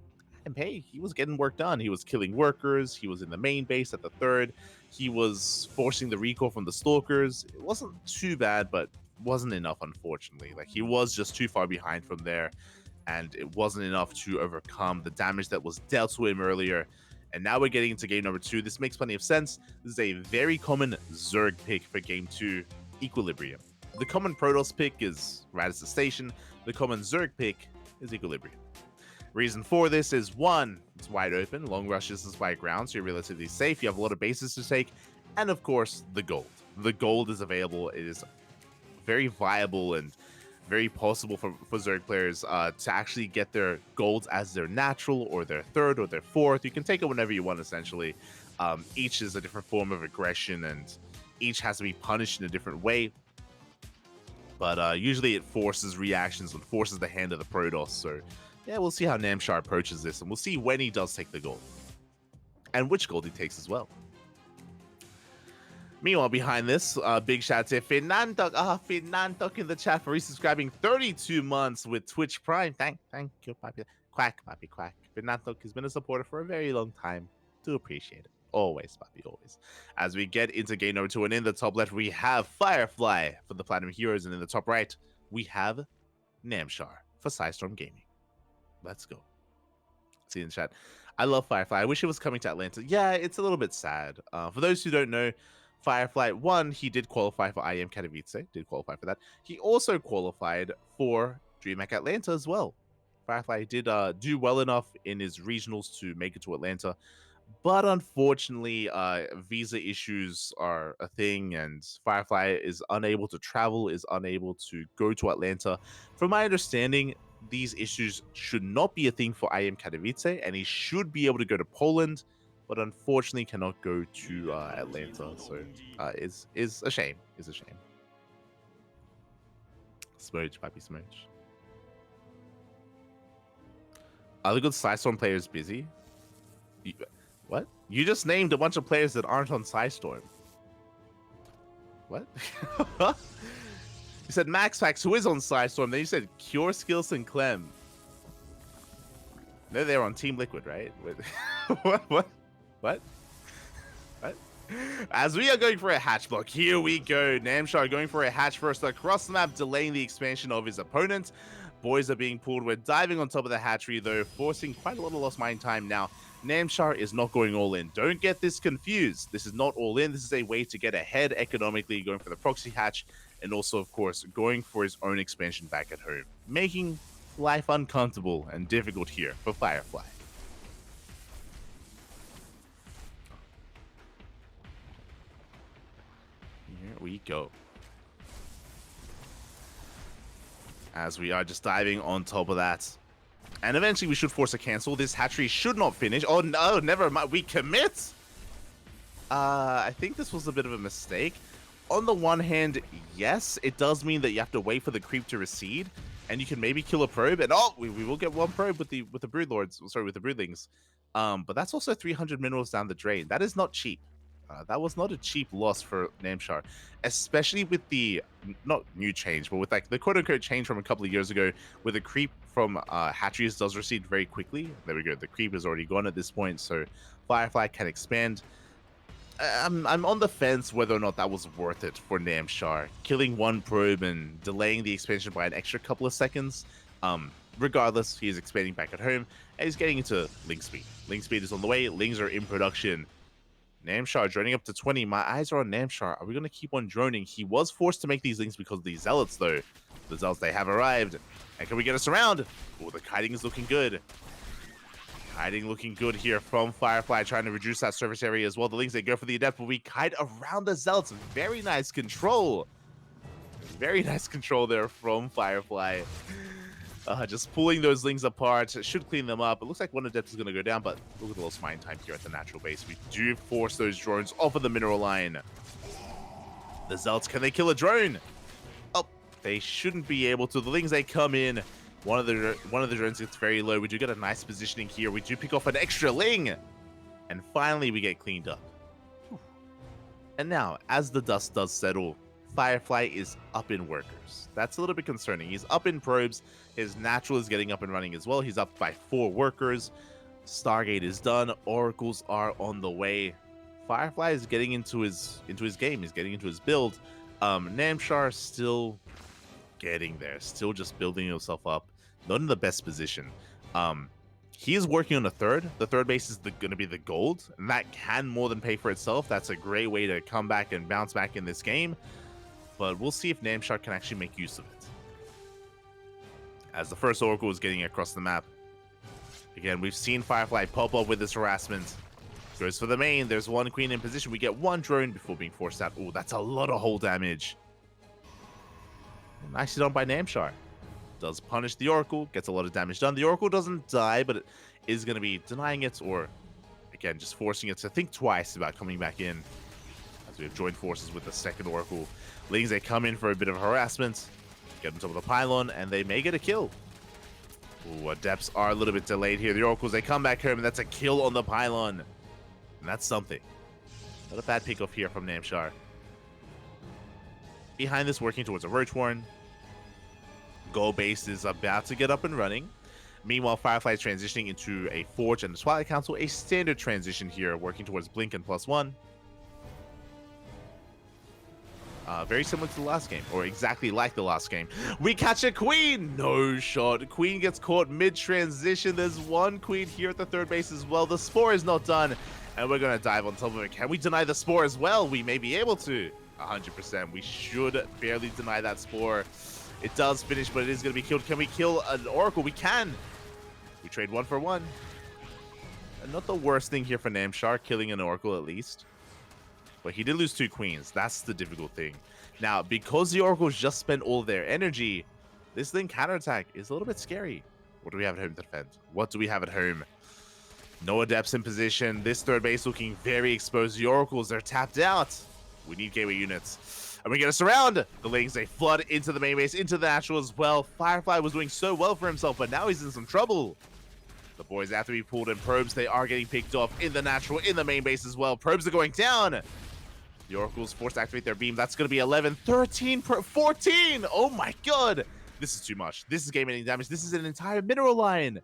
and hey, he was getting work done. He was killing workers. He was in the main base at the third. He was forcing the recall from the Stalkers. It wasn't too bad, but wasn't enough, unfortunately. Like, he was just too far behind from there. And it wasn't enough to overcome the damage that was dealt to him earlier. And now we're getting into game number 2. This makes plenty of sense. This is a very common Zerg pick for game 2, Equilibrium. The common Protoss pick is Radis the Station. The common Zerg pick is Equilibrium. Reason for this is, 1, it's wide open. Long rushes is by ground, so you're relatively safe. You have a lot of bases to take. And of course, the gold. The gold is available. It is very viable and very possible for Zerg players to actually get their golds as their natural or their third or their fourth. You can take it whenever you want, essentially. Each is a different form of aggression, and each has to be punished in a different way. But usually it forces reactions and forces the hand of the Protoss. So yeah, we'll see how Namshar approaches this, and we'll see when he does take the gold. And which gold he takes as well. Meanwhile, behind this, big shout to Fernando. Fernando in the chat for resubscribing 32 months with Twitch Prime. Thank you, Papi. Quack, Papi, quack. Fernando has been a supporter for a very long time. Do appreciate it. Always, Papi, always. As we get into game number 2, and in the top left, we have Firefly for the Platinum Heroes, and in the top right, we have Namshar for PSISTORM Gaming. Let's go. See in the chat. I love Firefly. I wish it was coming to Atlanta. Yeah, it's a little bit sad. For those who don't know, Firefly, one, he did qualify for IEM Katowice, did qualify for that. He also qualified for DreamHack Atlanta as well. Firefly did do well enough in his regionals to make it to Atlanta, but unfortunately, visa issues are a thing, and Firefly is unable to travel, is unable to go to Atlanta. From my understanding, these issues should not be a thing for IEM Katowice, and he should be able to go to Poland, but unfortunately cannot go to Atlanta. So is a shame. Is a shame. Smooch, Papi Smooch. Are the good PSISTORM players busy? What? You just named a bunch of players that aren't on PSISTORM. What? You said MaxPax, who is on PSISTORM. Then you said Cure, Skills, and Clem. No, they're on Team Liquid, right? What? What? As we are going for a hatch block, here we go. Namshar going for a hatch first across the map, delaying the expansion of his opponent. Boys are being pulled. We're diving on top of the hatchery, though, forcing quite a lot of lost mine time now. Namshar is not going all in. Don't get this confused. This is not all in. This is a way to get ahead economically, going for the proxy hatch, and also, of course, going for his own expansion back at home, making life uncomfortable and difficult here for Firefly. Here we go. As we are just diving on top of that. And eventually we should force a cancel. This hatchery should not finish. Oh no, never mind. We commit? I think this was a bit of a mistake. On the one hand, yes, it does mean that you have to wait for the creep to recede, and you can maybe kill a probe. And oh, we will get one probe with the broodlords. Sorry, with the broodlings. But that's also 300 minerals down the drain. That is not cheap. That was not a cheap loss for Namshar, especially with the, not new change, but with like the quote-unquote change from a couple of years ago, where the creep from hatcheries does recede very quickly. There we go. The creep is already gone at this point, so Firefly can expand. I'm on the fence whether or not that was worth it for Namshar, killing one probe and delaying the expansion by an extra couple of seconds. Regardless, he is expanding back at home, and he's getting into Link Speed. Link Speed is on the way. Lings are in production. Namshar droning up to 20. My eyes are on Namshar. Are we going to keep on droning? He was forced to make these links because of these zealots, though. The zealots, they have arrived. And can we get us around? Oh, the kiting is looking good. Kiting looking good here from Firefly, trying to reduce that surface area as well. The links, they go for the adept, but we kite around the zealots. Very nice control. Very nice control there from Firefly. Just pulling those lings apart should clean them up. It looks like one adept is going to go down, but look at the lost mine time here at the natural base. We do force those drones off of the mineral line. The zealots, can they kill a drone? Oh, they shouldn't be able to. The lings, they come in. One of the drones gets very low. We do get a nice positioning here. We do pick off an extra ling, and finally we get cleaned up. And now, as the dust does settle, Firefly is up in workers. That's a little bit concerning. He's up in probes. His natural is getting up and running as well. He's up by 4 workers. Stargate is done. Oracles are on the way. Firefly is getting into his game. He's getting into his build. Namshar still getting there. Still just building himself up. Not in the best position. He is working on a third. The third base is going to be the gold, and that can more than pay for itself. That's a great way to come back and bounce back in this game. But we'll see if Namshar can actually make use of it. As the first Oracle is getting across the map. Again, we've seen Firefly pop up with this harassment. Goes for the main. There's one queen in position. We get one drone before being forced out. Oh, that's a lot of hull damage. Nicely done by Namshar. Does punish the Oracle. Gets a lot of damage done. The Oracle doesn't die, but it is going to be denying it, or, again, just forcing it to think twice about coming back in. As we have joined forces with the second Oracle. Lings, they come in for a bit of harassment. Get on top of the pylon, and they may get a kill. Ooh, adepts are a little bit delayed here. The Oracles, they come back home, and that's a kill on the pylon. And that's something. Not a bad pick off here from Namshar. behind this, working towards a Roach Warren. Gold base is about to get up and running. Meanwhile, Firefly is transitioning into a Forge and the Twilight Council, a standard transition here, working towards Blink and +1. Very similar to the last game, or exactly like the last game. We catch a Queen! No shot. Queen gets caught mid-transition. There's one Queen here at the third base as well. The Spore is not done, and we're going to dive on top of it. Can we deny the Spore as well? We may be able to. 100%. We should barely deny that Spore. It does finish, but it is going to be killed. Can we kill an Oracle? We can. We trade 1 for 1. And not the worst thing here for Namshar, killing an Oracle at least. But he did lose 2 Queens. That's the difficult thing. Now, because the Oracles just spent all their energy, this thing counterattack is a little bit scary. What do we have at home to defend? What do we have at home? No Adepts in position. This third base looking very exposed. The Oracles, they're tapped out. We need gateway units. And we get a surround. The Lings, they flood into the main base, into the natural as well. Firefly was doing so well for himself, but now he's in some trouble. The boys have to be pulled in. Probes, they are getting picked off in the natural, in the main base as well. Probes are going down. The Oracles forced to activate their beam. That's going to be 11, 13, 14. Oh my god. This is too much. This is game-ending damage. This is an entire mineral line.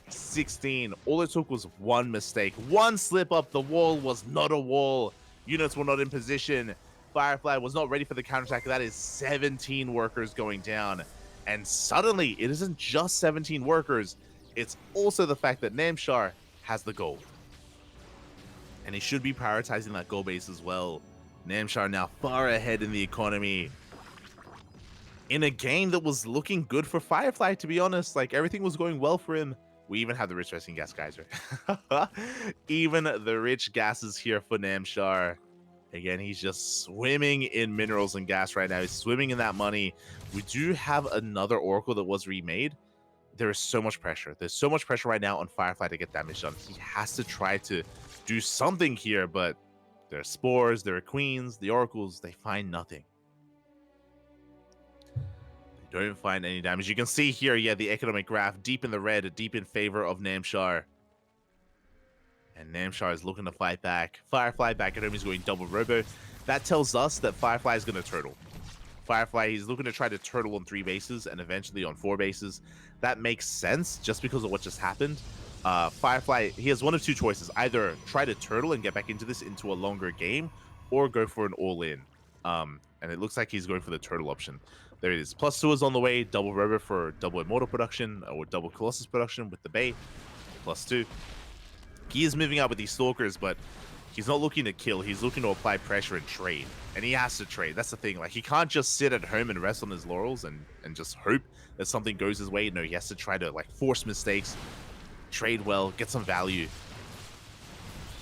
16. All it took was one mistake. One slip up. The wall was not a wall. Units were not in position. Firefly was not ready for the counterattack. That is 17 workers going down. And suddenly, it isn't just 17 workers. It's also the fact that Namshar has the gold. And he should be prioritizing that gold base as well. Namshar now far ahead in the economy. In a game that was looking good for Firefly, to be honest. Like, everything was going well for him. We even have the rich resting gas geyser. Even the rich gases here for Namshar. Again, he's just swimming in minerals and gas right now. He's swimming in that money. We do have another Oracle that was remade. There is so much pressure. There's so much pressure right now on Firefly to get damage done. He has to try to do something here, but there are Spores, there are Queens, the Oracles, they find nothing. They don't find any damage. You can see here, yeah, the economic graph deep in the red, deep in favor of Namshar. And Namshar is looking to fight back. Firefly back at home is going double robo. That tells us that Firefly is going to turtle. Firefly, he's looking to try to turtle on 3 bases and eventually on 4 bases. That makes sense just because of what just happened. Firefly, he has one of 2 choices. Either try to turtle and get back into this into a longer game, or go for an all-in. And it looks like he's going for the turtle option. There it is. +2 is on the way. Double robo for double Immortal production, or double Colossus production with the Bay. +2. He is moving out with these Stalkers, but he's not looking to kill. He's looking to apply pressure and trade. And he has to trade. That's the thing. Like, he can't just sit at home and rest on his laurels and just hope that something goes his way. No, he has to try to, like, force mistakes, trade well, get some value.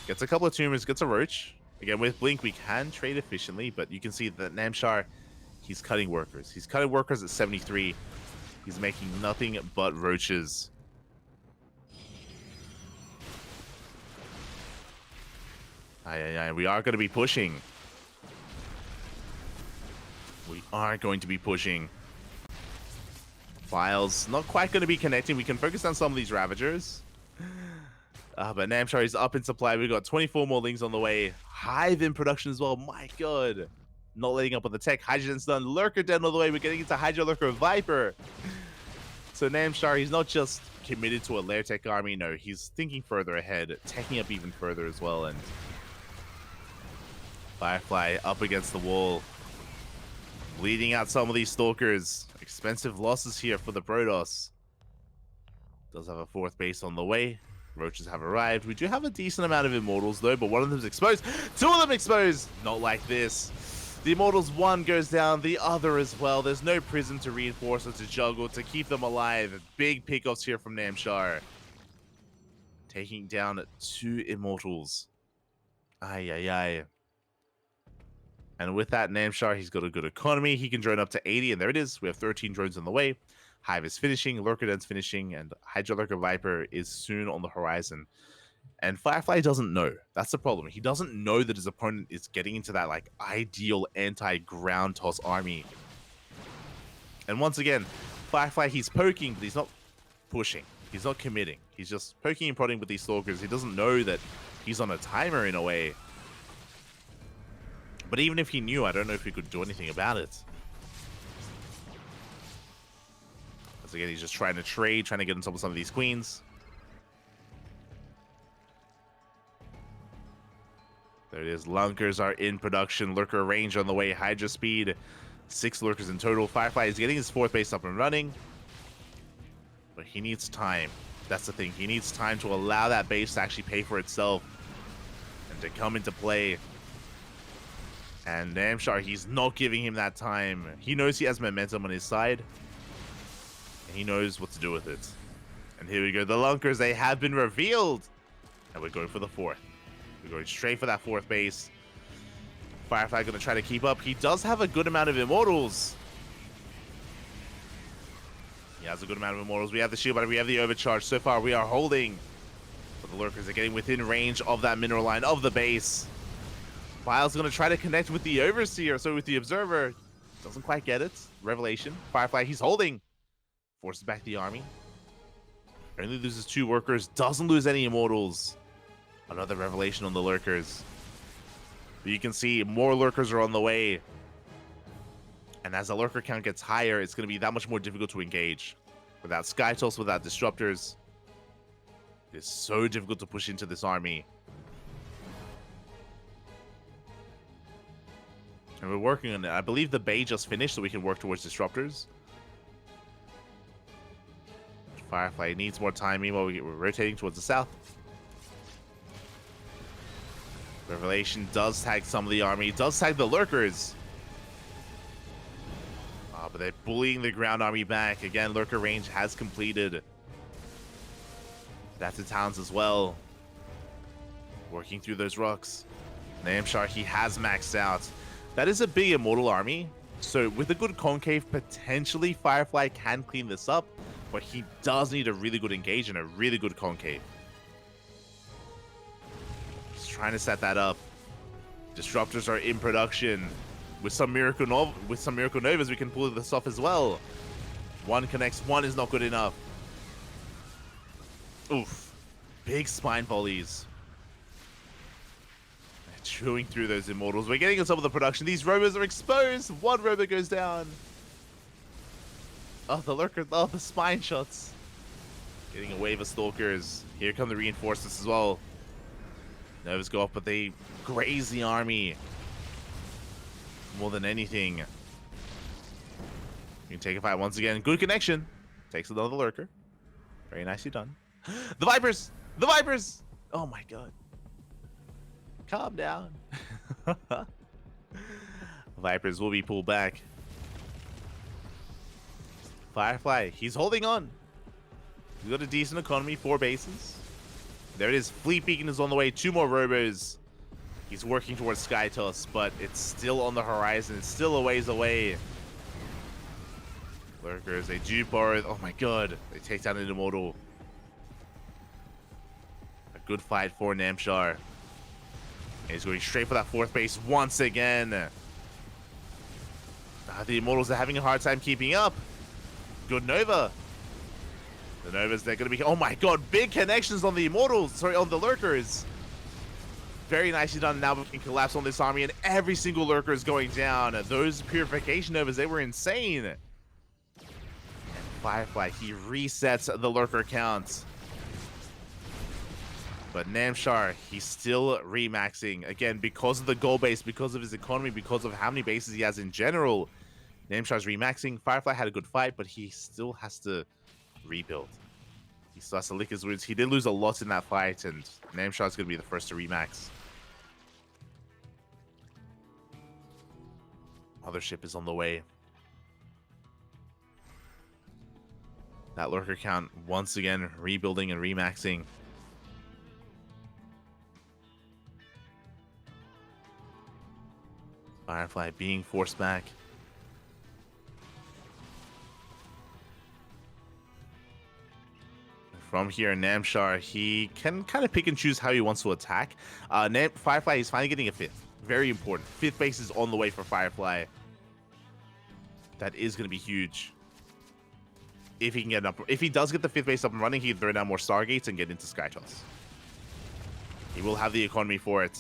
Gets a couple of tumors, gets a Roach. Again, with Blink, we can trade efficiently, but you can see that Namshar, he's cutting workers. He's cutting workers at 73. He's making nothing but Roaches. We are going to be pushing. We are going to be pushing. Files not quite going to be connecting. We can focus on some of these Ravagers. But Namshar is up in supply. We've got 24 more Lings on the way. Hive in production as well. My god. Not letting up on the tech. Hydrogen's done. Lurker down all the way. We're getting into Hydra, Lurker, Viper. So Namshar, he's not just committed to a Lair Tech army. No, he's thinking further ahead. Teching up even further as well. And Firefly up against the wall. Bleeding out some of these Stalkers. Expensive losses here for the Protoss. Does have a 4th base on the way. Roaches have arrived. We do have a decent amount of Immortals though, but one of them's exposed. 2 of them exposed! Not like this. The Immortals, 1 goes down, the other as well. There's no prison to reinforce or to juggle to keep them alive. Big pickoffs here from Namshar. Taking down 2 Immortals. Ay. And with that, Namshar, he's got a good economy. He can drone up to 80, and there it is. We have 13 drones on the way. Hive is finishing, Lurker Den's finishing, and Hydra Lurker Viper is soon on the horizon. And Firefly doesn't know. That's the problem. He doesn't know that his opponent is getting into that, like, ideal anti-ground toss army. And once again, Firefly, he's poking, but he's not pushing. He's not committing. He's just poking and prodding with these Stalkers. He doesn't know that he's on a timer in a way. But even if he knew, I don't know if he could do anything about it. As again, he's just trying to trade, trying to get on top of some of these queens. There it is. Lunkers are in production. Lurker range on the way. Hydra speed. 6 lurkers in total. Firefly is getting his 4th base up and running. But he needs time. That's the thing. He needs time to allow that base to actually pay for itself and to come into play. And Namshar, he's not giving him that time. He knows he has momentum on his side. And he knows what to do with it. And here we go. The Lunkers, they have been revealed. And we're going for the 4th. We're going straight for that 4th base. Firefly going to try to keep up. He does have a good amount of Immortals. He has a good amount of Immortals. We have the shield battery. We have the overcharge. So far, we are holding. But the Lurkers are getting within range of that mineral line of the base. Vile's going to try to connect with the Overseer. So with the Observer. Doesn't quite get it. Revelation. Firefly, he's holding. Forces back the army. Only loses 2 workers. Doesn't lose any Immortals. Another Revelation on the Lurkers. But you can see more Lurkers are on the way. And as the Lurker count gets higher, it's going to be that much more difficult to engage. Without Skytoss, without Disruptors. It's so difficult to push into this army. And we're working on it. I believe the Bay just finished, so we can work towards Disruptors. Firefly needs more time. Meanwhile, we're rotating towards the south. Revelation does tag some of the army. Does tag the Lurkers. But they're bullying the ground army back. Again, Lurker range has completed. That's the towns as well. Working through those rocks. Namshar, he has maxed out. That is a big Immortal army. So with a good concave, potentially Firefly can clean this up. But he does need a really good engage and a really good concave. He's trying to set that up. Disruptors are in production. With some Miracle Novas, we can pull this off as well. 1 connects, 1 is not good enough. Oof. Big spine volleys. They're chewing through those Immortals. We're getting on top of the production. These Robos are exposed. 1 Robo goes down. Oh, the Lurker. Oh, the spine shots. Getting a wave of Stalkers. Here come the reinforcements as well. Novas go off, but they graze the army. More than anything. You can take a fight once again. Good connection. Takes another Lurker. Very nicely done. The Vipers! The Vipers! Oh my god. Calm down. Vipers will be pulled back. Firefly, he's holding on. He's got a decent economy, 4 bases. There it is. Fleet Beacon is on the way. 2 more Robos. He's working towards Skytoss, but it's still on the horizon. It's still a ways away. Lurkers, they do borrow. Oh my god. They take down an Immortal. A good fight for Namshar. And he's going straight for that 4th base once again. The Immortals are having a hard time keeping up. Good Nova. The Novas, they're going to be... Oh my god, big connections on the Immortals. Sorry, on the Lurkers. Very nicely done. Now we can collapse on this army, and every single Lurker is going down. Those Purification Novas, they were insane. And Firefly, he resets the Lurker count. But Namshar, he's still remaxing. Again, because of the gold base, because of his economy, because of how many bases he has in general. Namshar's remaxing. Firefly had a good fight, but he still has to rebuild. He still has to lick his wounds. He did lose a lot in that fight, and Namshar's going to be the first to remax. Mothership is on the way. That Lurker count once again rebuilding and remaxing. Firefly being forced back. From here, Namshar, he can kind of pick and choose how he wants to attack. Firefly is finally getting a 5th. Very important. 5th base is on the way for Firefly. That is going to be huge. If he can get up, if he does get the 5th base up and running, he can throw down more Stargates and get into Skytoss. He will have the economy for it.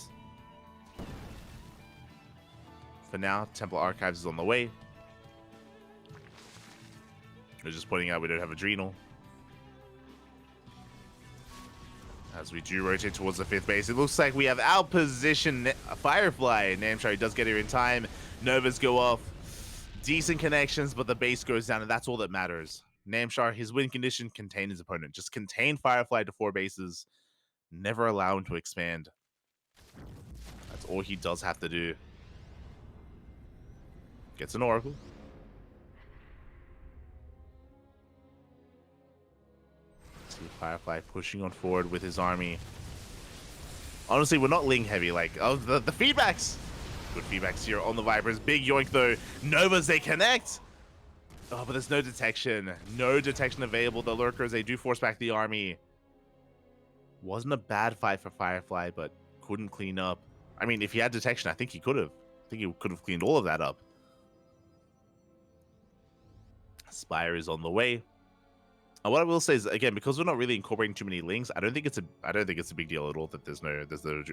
For now, Temple Archives is on the way. We're just pointing out we don't have Adrenal. As we do rotate towards the 5th base, it looks like we have outpositioned Firefly. Namshar does get here in time. Novas go off. Decent connections, but the base goes down, and that's all that matters. Namshar, his win condition, contain his opponent. Just contain Firefly to 4 bases. Never allow him to expand. That's all he does have to do. Gets an Oracle. See Firefly pushing on forward with his army. Honestly, we're not Ling heavy. Like, oh, the feedbacks. Good feedbacks here on the Vipers. Big yoink though. Novas, they connect. Oh, but there's no detection. No detection available. The Lurkers, they do force back the army. Wasn't a bad fight for Firefly, but couldn't clean up. I mean, if he had detection, I think he could have. I think he could have cleaned all of that up. Spire is on the way. And what I will say is, again, because we're not really incorporating too many Lings, I don't think it's a big deal at all that there's no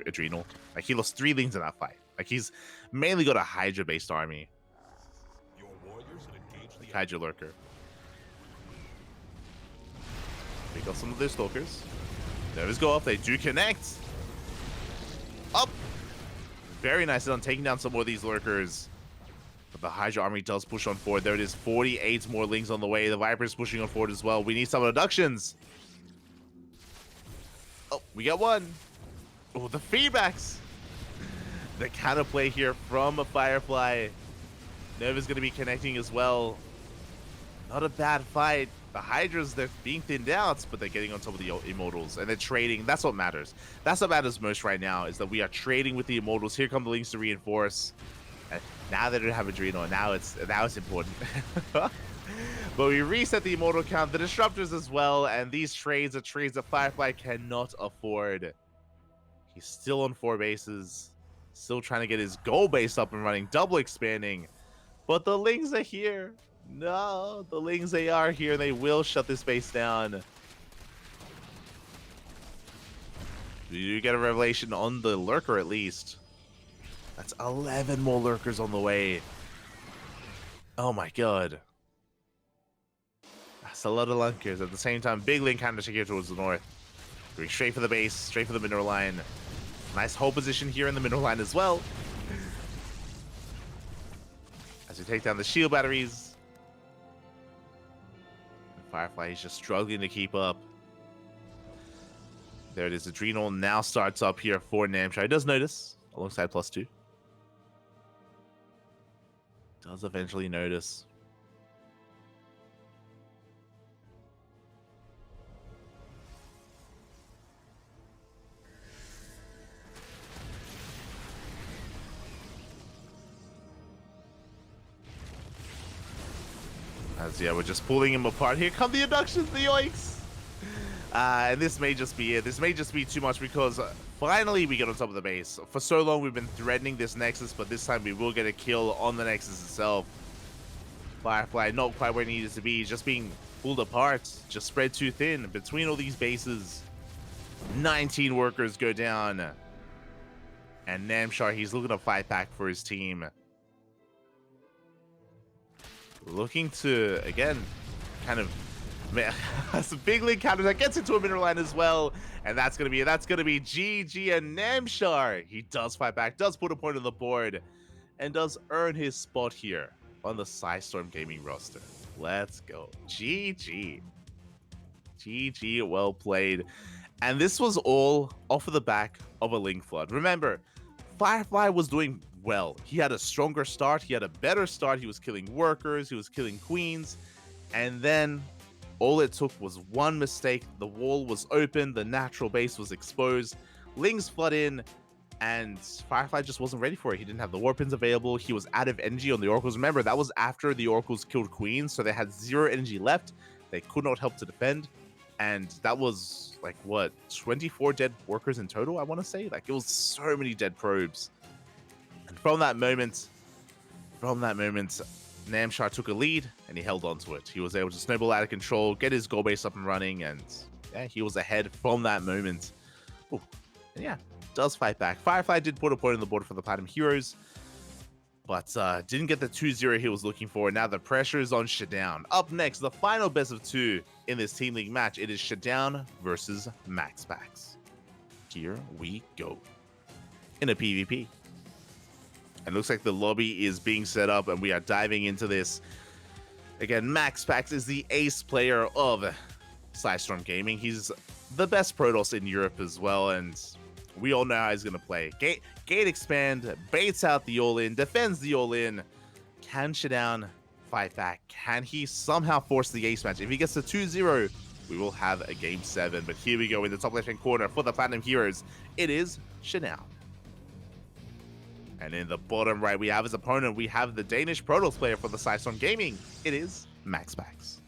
Adrenal. Like, he lost 3 Lings in that fight. Like, he's mainly got a Hydra based army. Your warriors engage the Hydra Lurker. Pick up some of those Stalkers. Novas go off, they do connect. Up! Very nicely done, taking down some more of these Lurkers. But the Hydra army does push on forward. There it is, 48 more Lings on the way. The Viper's pushing on forward as well. We need some abductions. Oh, we got one. Oh, the feedbacks. The counterplay here from a Firefly. Nova's going to be connecting as well. Not a bad fight. The Hydras, they're being thinned out, but they're getting on top of the Immortals, and they're trading. That's what matters. That's what matters most right now, is that we are trading with the Immortals. Here come the Lings to reinforce. And now they don't have Adrenal, now it's important. But we reset the Immortal count, the Disruptors as well, and these trades are trades that Firefly cannot afford. He's still on 4 bases, still trying to get his goal base up and running, double expanding. But the Lings are here. No, the Lings, they are here. They will shut this base down. You get a revelation on the Lurker at least. That's 11 more Lurkers on the way. Oh my god. That's a lot of Lurkers. At the same time, big Ling counter here towards the north. Going straight for the base, straight for the mineral line. Nice hold position here in the mineral line as well. As we take down the shield batteries. Firefly is just struggling to keep up. There it is. Adrenal now starts up here for Namshar. He does notice, alongside +2. Does eventually notice. As yeah, we're just pulling him apart. Here come the abductions, the yoinks! And this may just be it. This may just be too much because finally we get on top of the base. For so long we've been threatening this Nexus, but this time we will get a kill on the Nexus itself. Firefly not quite where it needs to be, just being pulled apart, just spread too thin between all these bases. 19 workers go down. And Namshar, he's looking to fight back for his team. Looking to, again, kind of, that's a big Ling counter that gets into a mineral line as well. And that's going to be GG and Namshar. He does fight back, does put a point on the board, and does earn his spot here on the PSISTORM gaming roster. Let's go. GG. GG, well played. And this was all off of the back of a Ling flood. Remember, Firefly was doing well. He had a stronger start. He had a better start. He was killing workers. He was killing queens. And then all it took was one mistake. The wall was open. The natural base was exposed. Lings flood in. And Firefly just wasn't ready for it. He didn't have the warpins available. He was out of energy on the oracles. Remember, that was after the oracles killed queens. So they had 0 energy left. They could not help to defend. And that was like, what, 24 dead workers in total, I want to say? Like, it was so many dead probes. And from that moment, Namshar took a lead and he held on to it. He was able to snowball out of control, get his goal base up and running, and yeah, he was ahead from that moment. Ooh, and yeah, does fight back. Firefly did put a point on the board for the Platinum Heroes. but didn't get the 2-0 he was looking for. Now the pressure is on ShaDoWn. Up next, the final best of 2 in this Team League match. It is ShaDoWn versus MaxPax. Here we go. In a PvP. It looks like the lobby is being set up and we are diving into this. Again, MaxPax is the ace player of PSISTORM Gaming. He's the best Protoss in Europe as well, and we all know how he's going to play. Gate expand, baits out the all-in, defends the all-in. Can ShaDoWn fight back? Can he somehow force the ace match? If he gets the 2-0, we will have a game 7. But here we go in the top left-hand corner for the Platinum Heroes. It is ShaDoWn. And in the bottom right, we have his opponent. We have the Danish Protoss player for the PSISTORM Gaming. It is MaxPax.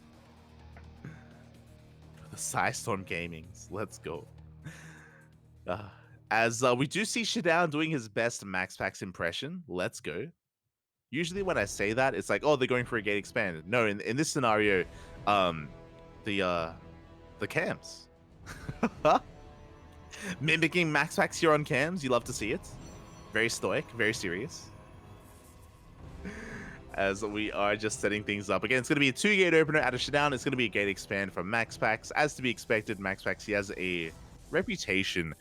The PSISTORM Gamings. Let's go. As we do see ShaDoWn doing his best MaxPax impression. Let's go. Usually when I say that, it's like, oh, they're going for a gate expand. No, in this scenario, the cams. Mimicking MaxPax here on cams. You love to see it. Very stoic, very serious. As we are just setting things up. Again, it's going to be a 2-gate opener out of ShaDoWn. It's going to be a gate expand from MaxPax. As to be expected, MaxPax, he has a reputation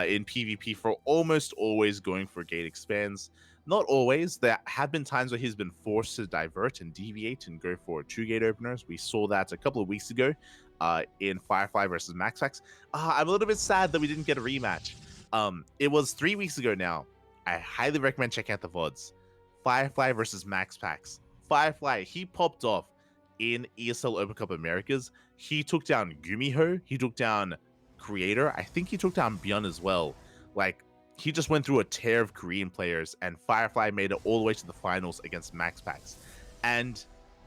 in PvP for almost always going for gate expands. Not always. There have been times where he's been forced to divert and deviate and go for 2-gate openers. We saw that a couple of weeks ago in Firefly versus MaxPax. I'm a little bit sad that we didn't get a rematch. It was 3 weeks ago now. I highly recommend checking out the VODs. Firefly versus MaxPax. Firefly, he popped off in ESL Open Cup Americas. He took down Gumiho. He took down Creator. I think he took down Byun as well. Like, he just went through a tear of Korean players, and Firefly made it all the way to the finals against MaxPax. And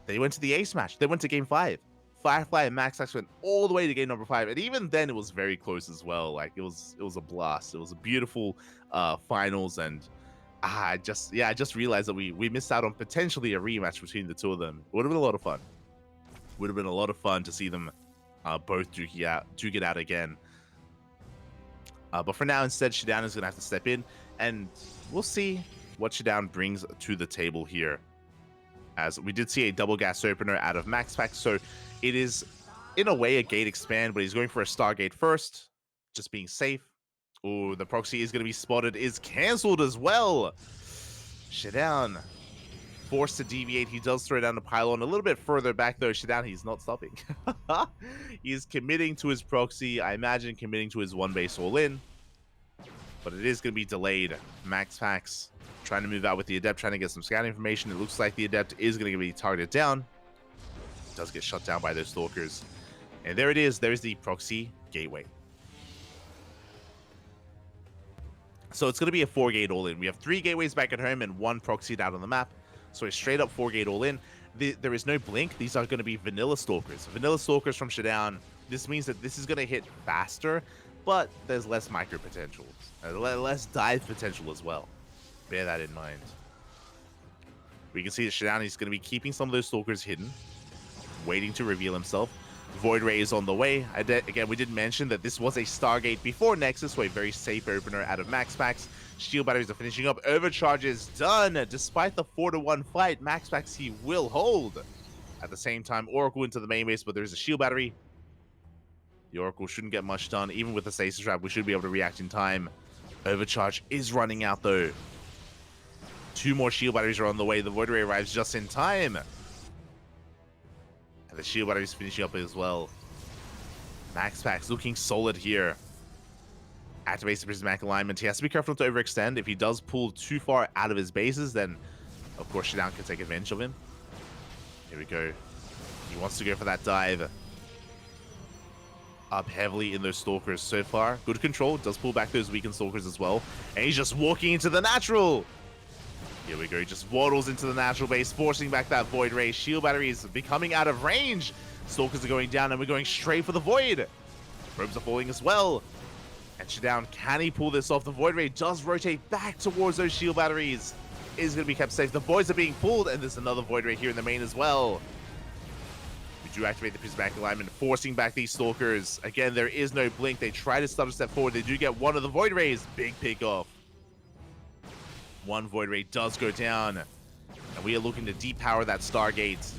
they went to the ace match. They went to game 5. Firefly and MaxPax went all the way to game number 5, and even then it was very close as well. Like, it was a blast. It was a beautiful finals, and I just realized that we missed out on potentially a rematch between the two of them. It would have been a lot of fun. Would have been a lot of fun to see them both duke it out again. But for now, instead, ShaDoWn is gonna have to step in, and we'll see what ShaDoWn brings to the table here. As we did see a double gas opener out of MaxPax, so it is in a way a gate expand, but he's going for a Stargate first, just being safe. Oh, the proxy is going to be spotted, is cancelled as well. ShaDoWn forced to deviate. He does throw down the pylon a little bit further back though. ShaDoWn, he's not stopping. He's committing to his proxy. I imagine committing to his one base all in, but it is going to be delayed. MaxPax trying to move out with the Adept, trying to get some scout information. It looks like the Adept is going to be targeted down. Does get shut down by those Stalkers. And there it is. There's the proxy gateway. So it's going to be a 4-gate all-in. We have 3 gateways back at home and 1 proxied out on the map. So a straight up 4-gate all-in. There is no blink. These are going to be vanilla Stalkers. Vanilla Stalkers from ShaDoWn. This means that this is going to hit faster, but there's less micro potential. Less dive potential as well. Bear that in mind. We can see that ShaDoWn is going to be keeping some of those Stalkers hidden, waiting to reveal himself. Void Ray is on the way. Again, we did mention that this was a Stargate before Nexus, so a very safe opener out of MaxPax. Shield batteries are finishing up. Overcharge is done. Despite the 4-1 fight, MaxPax, he will hold. At the same time, Oracle into the main base, but there's a shield battery. The Oracle shouldn't get much done. Even with the Stasis Trap, we should be able to react in time. Overcharge is running out, though. 2 more shield batteries are on the way. The Void Ray arrives just in time. And the shield battery is finishing up as well. MaxPax looking solid here. Activates the prismatic alignment. He has to be careful not to overextend. If he does pull too far out of his bases, then of course ShaDoWn can take advantage of him. Here we go. He wants to go for that dive. Up heavily in those Stalkers so far. Good control. Does pull back those weakened Stalkers as well. And he's just walking into the natural. Here we go. He just waddles into the natural base, forcing back that Void Ray. Shield battery is becoming out of range. Stalkers are going down, and we're going straight for the Void. Robes are falling as well. And ShaDoWn, can he pull this off? The Void Ray does rotate back towards those shield batteries. Is going to be kept safe. The Voids are being pulled, and there's another Void Ray here in the main as well. We do activate the prismatic alignment, forcing back these Stalkers. Again, there is no blink. They try to start a step forward. They do get one of the Void Rays. Big pick off. One Void Ray does go down. And we are looking to depower that Stargate.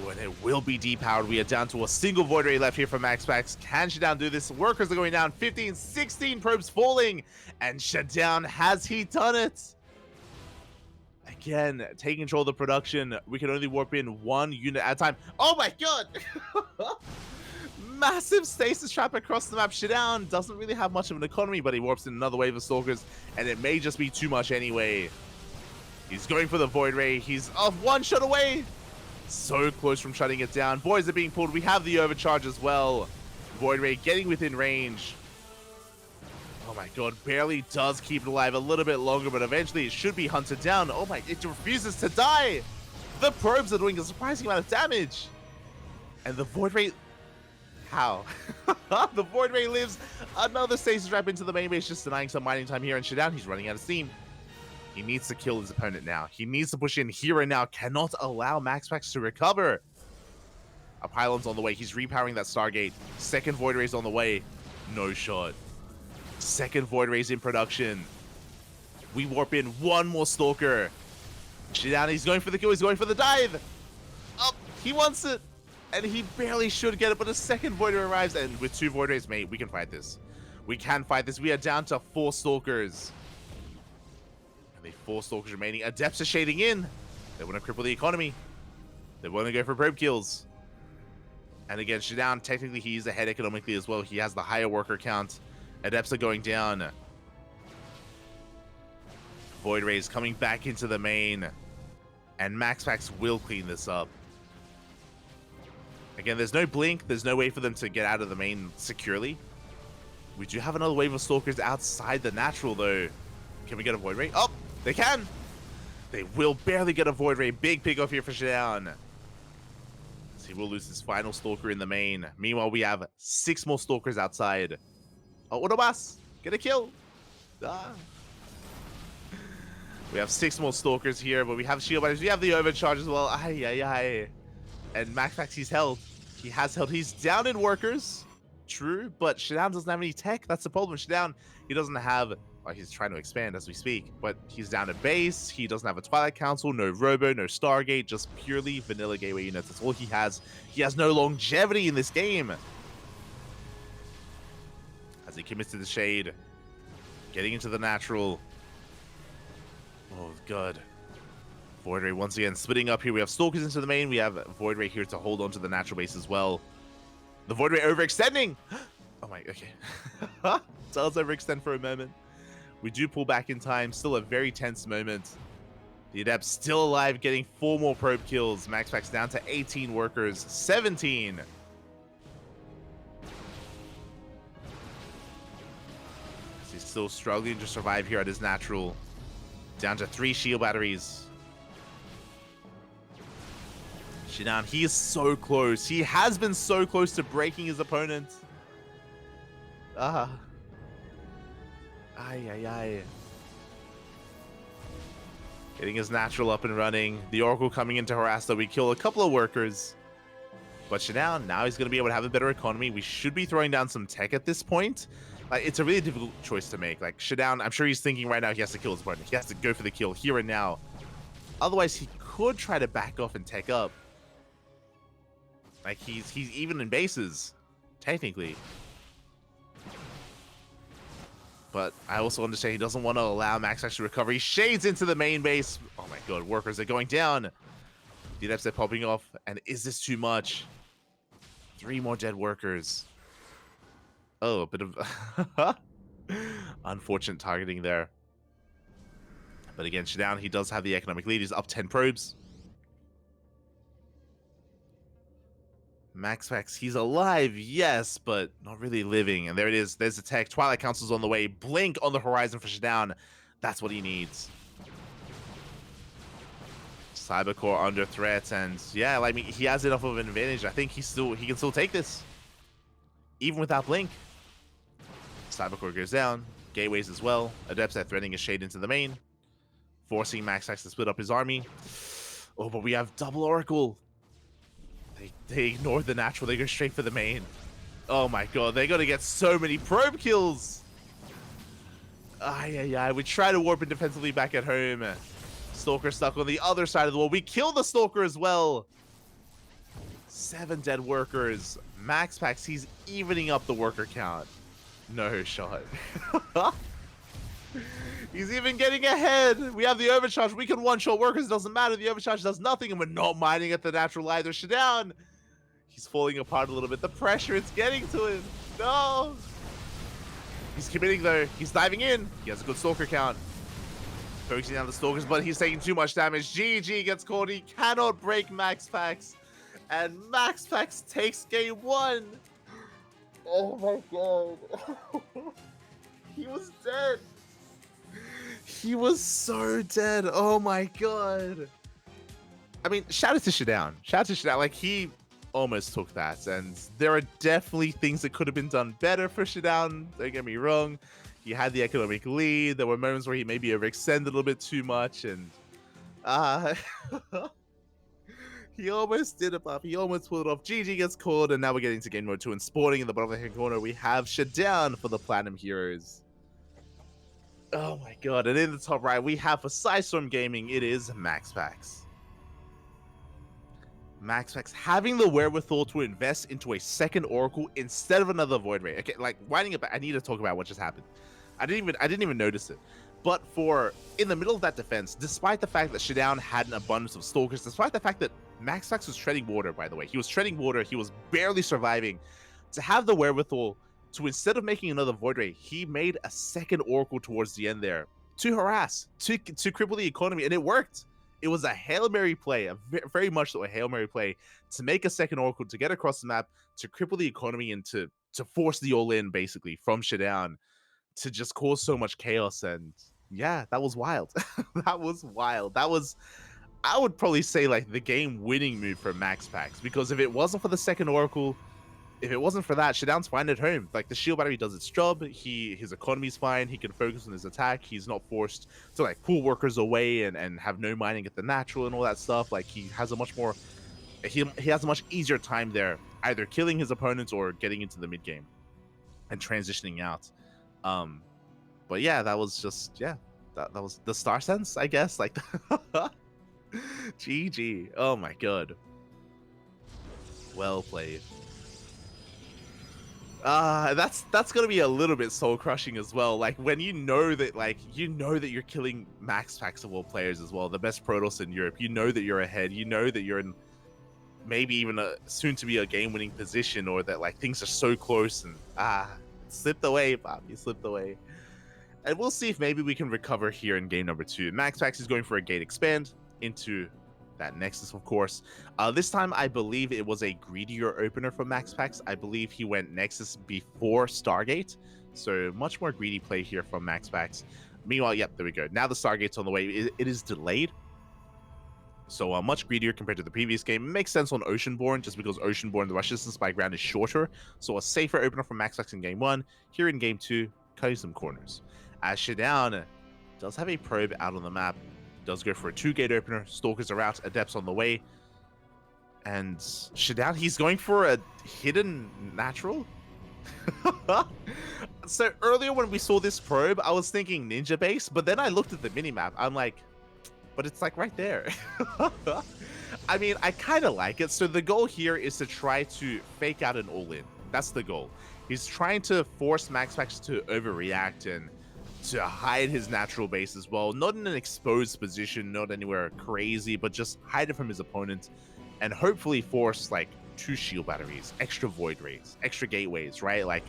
Ooh, and it will be depowered. We are down to a single Void Ray left here for MaxPax. Can ShaDoWn do this? Workers are going down. 15, 16 probes falling. And ShaDoWn, has he done it? Again, taking control of the production. We can only warp in one unit at a time. Oh my god! Massive stasis trap across the map. ShaDoWn doesn't really have much of an economy, but he warps in another wave of Stalkers, and it may just be too much anyway. He's going for the Void Ray. He's one shot away. So close from shutting it down. Boys are being pulled. We have the overcharge as well. Void Ray getting within range. Oh my god, barely does keep it alive a little bit longer, but eventually it should be hunted down. Oh my, it refuses to die. The probes are doing a surprising amount of damage. And the Void Ray... How? The Void Ray lives. Another stasis trap into the main base, just denying some mining time here. And ShaDoWn, he's running out of steam. He needs to kill his opponent now. He needs to push in here and now. Cannot allow MaxPax to recover. A pylon's on the way. He's repowering that Stargate. Second Void Ray's on the way. No shot. Second Void Ray's in production. We warp in one more Stalker. ShaDoWn, he's going for the kill. He's going for the dive. Up. He wants it. And he barely should get it, but a second Void Ray arrives. And with two Void Rays, mate, we can fight this. We can fight this. We are down to 4 Stalkers. And the 4 Stalkers remaining. Adepts are shading in. They want to cripple the economy. They want to go for probe kills. And again, ShaDoWn, technically he is ahead economically as well. He has the higher worker count. Adepts are going down. Void Rays coming back into the main. And MaxPax will clean this up. Again, there's no blink. There's no way for them to get out of the main securely. We do have another wave of Stalkers outside the natural, though. Can we get a Void Ray? Oh, they can. They will barely get a Void Ray. Big pick off here for ShaDoWn. So he will lose his final Stalker in the main. Meanwhile, we have 6 more Stalkers outside. Oh, Autobus, get a kill. Ah. We have 6 more Stalkers here, but we have shield batters. We have the overcharge as well. Ay, ay, ay. And MaxPax, he's held. He has held. He's down in workers. True, but ShaDoWn doesn't have any tech. That's the problem. ShaDoWn, he doesn't have... Well, he's trying to expand as we speak, but he's down to base. He doesn't have a Twilight Council, no Robo, no Stargate, just purely vanilla gateway units. That's all he has. He has no longevity in this game. As he commits to the Shade. Getting into the natural. Oh, God. Void Ray once again splitting up here. We have Stalkers into the main. We have Void Ray here to hold on to the natural base as well. The Void Ray overextending. Oh my, okay. Does overextend for a moment. We do pull back in time. Still a very tense moment. The Adept still alive, getting 4 more probe kills. MaxPax down to 18 workers, 17. He's still struggling to survive here at his natural. Down to 3 shield batteries. ShaDoWn, he is so close. He has been so close to breaking his opponent. Ay, ay, ay. Getting his natural up and running. The Oracle coming in to harass, though. We kill a couple of workers. But ShaDoWn, now he's going to be able to have a better economy. We should be throwing down some tech at this point. Like, it's a really difficult choice to make. Like, ShaDoWn, I'm sure he's thinking right now he has to kill his opponent. He has to go for the kill here and now. Otherwise, he could try to back off and tech up. Like, he's even in bases, technically. But I also understand he doesn't want to allow MaxPax to recover. He shades into the main base. Oh my god, workers are going down. The Adepts are popping off. And is this too much? 3 more dead workers. Oh, a bit of unfortunate targeting there. But again, ShaDoWn, he does have the economic lead. He's up 10 probes. MaxPax, he's alive, yes, but not really living. And there it is. There's the tech. Twilight Council's on the way. Blink on the horizon for ShaDoWn. That's what he needs. Cybercore under threat, and yeah, I mean, he has enough of an advantage. I think he can still take this, even without Blink. Cybercore goes down. Gateways as well. Adepts are threading a shade into the main, forcing MaxPax to split up his army. Oh, but we have double Oracle. They ignore the natural. They go straight for the main. Oh my god, they're going to get so many probe kills. Yeah. We try to warp it defensively back at home. Stalker stuck on the other side of the wall. We kill the Stalker as well. 7 dead workers. MaxPax, he's evening up the worker count. No shot. He's even getting ahead. We have the overcharge. We can one-shot workers. It doesn't matter. The overcharge does nothing, and we're not mining at the natural either. ShaDoWn. He's falling apart a little bit. The pressure, it's getting to him. No. He's committing, though. He's diving in. He has a good Stalker count. Focusing on the Stalkers, but he's taking too much damage. GG gets caught. He cannot break MaxPax. And MaxPax takes game 1. Oh my god. He was dead. He was so dead. Oh my god. I mean, shout out to ShaDoWn. Shout out to ShaDoWn. Like, he almost took that. And there are definitely things that could have been done better for ShaDoWn. Don't get me wrong. He had the economic lead. There were moments where he maybe overextended a little bit too much. And he almost did it, Buff. He almost pulled it off. GG gets called. And now we're getting to game mode 2. And sporting in the bottom left-hand corner, we have ShaDoWn for the Platinum Heroes. Oh my god. And in the top right, we have for PSISTORM Gaming, it is MaxPax. MaxPax having the wherewithal to invest into a second Oracle instead of another Void Ray. Okay, like winding it back, I need to talk about what just happened. I didn't even notice it. But in the middle of that defense, despite the fact that ShaDoWn had an abundance of Stalkers, despite the fact that MaxPax was treading water, by the way, he was treading water, he was barely surviving, to have the wherewithal to, instead of making another Void Ray, he made a second Oracle towards the end there to harass, to cripple the economy, and it worked. It was a Hail Mary play, very much so a Hail Mary play, to make a second Oracle, to get across the map, to cripple the economy, and to force the all-in, basically, from ShaDoWn, to just cause so much chaos. And yeah, that was wild. That was wild. That was, I would probably say, like, the game-winning move for MaxPax, because if it wasn't for the second Oracle, if it wasn't for that, ShaDoWn's fine at home. Like, the shield battery does its job. His economy's fine. He can focus on his attack. He's not forced to, like, pull workers away and have no mining at the natural and all that stuff. Like, he has a much more, he has a much easier time there, either killing his opponents or getting into the mid game and transitioning out. But yeah, that was just, yeah, that was the star sense, I guess. Like, GG. Oh my god. Well played. That's gonna be a little bit soul crushing as well. Like, when you know that you're killing MaxPax of all players as well, the best Protoss in Europe. You know that you're ahead. You know that you're in maybe even a soon to be a game winning position, or that, like, things are so close, and it slipped away, Bob. You slipped away. And we'll see if maybe we can recover here in game number 2. MaxPax is going for a gate expand into that Nexus, of course. This time, I believe it was a greedier opener for MaxPax. I believe he went Nexus before Stargate, so much more greedy play here from MaxPax. Meanwhile, yep, there we go. Now the Stargate's on the way. It is delayed, so much greedier compared to the previous game. It makes sense on Oceanborn, just because Oceanborn, the rush distance by ground is shorter, so a safer opener from MaxPax in game 1. Here in game 2, cutting some corners. As ShaDoWn does have a probe out on the map, does go for a 2-gate opener. Stalkers are out, Adepts on the way. And ShaDoWn, he's going for a hidden natural. So earlier when we saw this probe, I was thinking ninja base, but then I looked at the minimap. I'm like, but it's like right there. I mean, I kind of like it. So the goal here is to try to fake out an all-in. That's the goal. He's trying to force MaxPax to overreact and to hide his natural base as well. Not in an exposed position, not anywhere crazy, but just hide it from his opponent and hopefully force, like, 2 shield batteries, extra void rays, extra gateways, right? Like,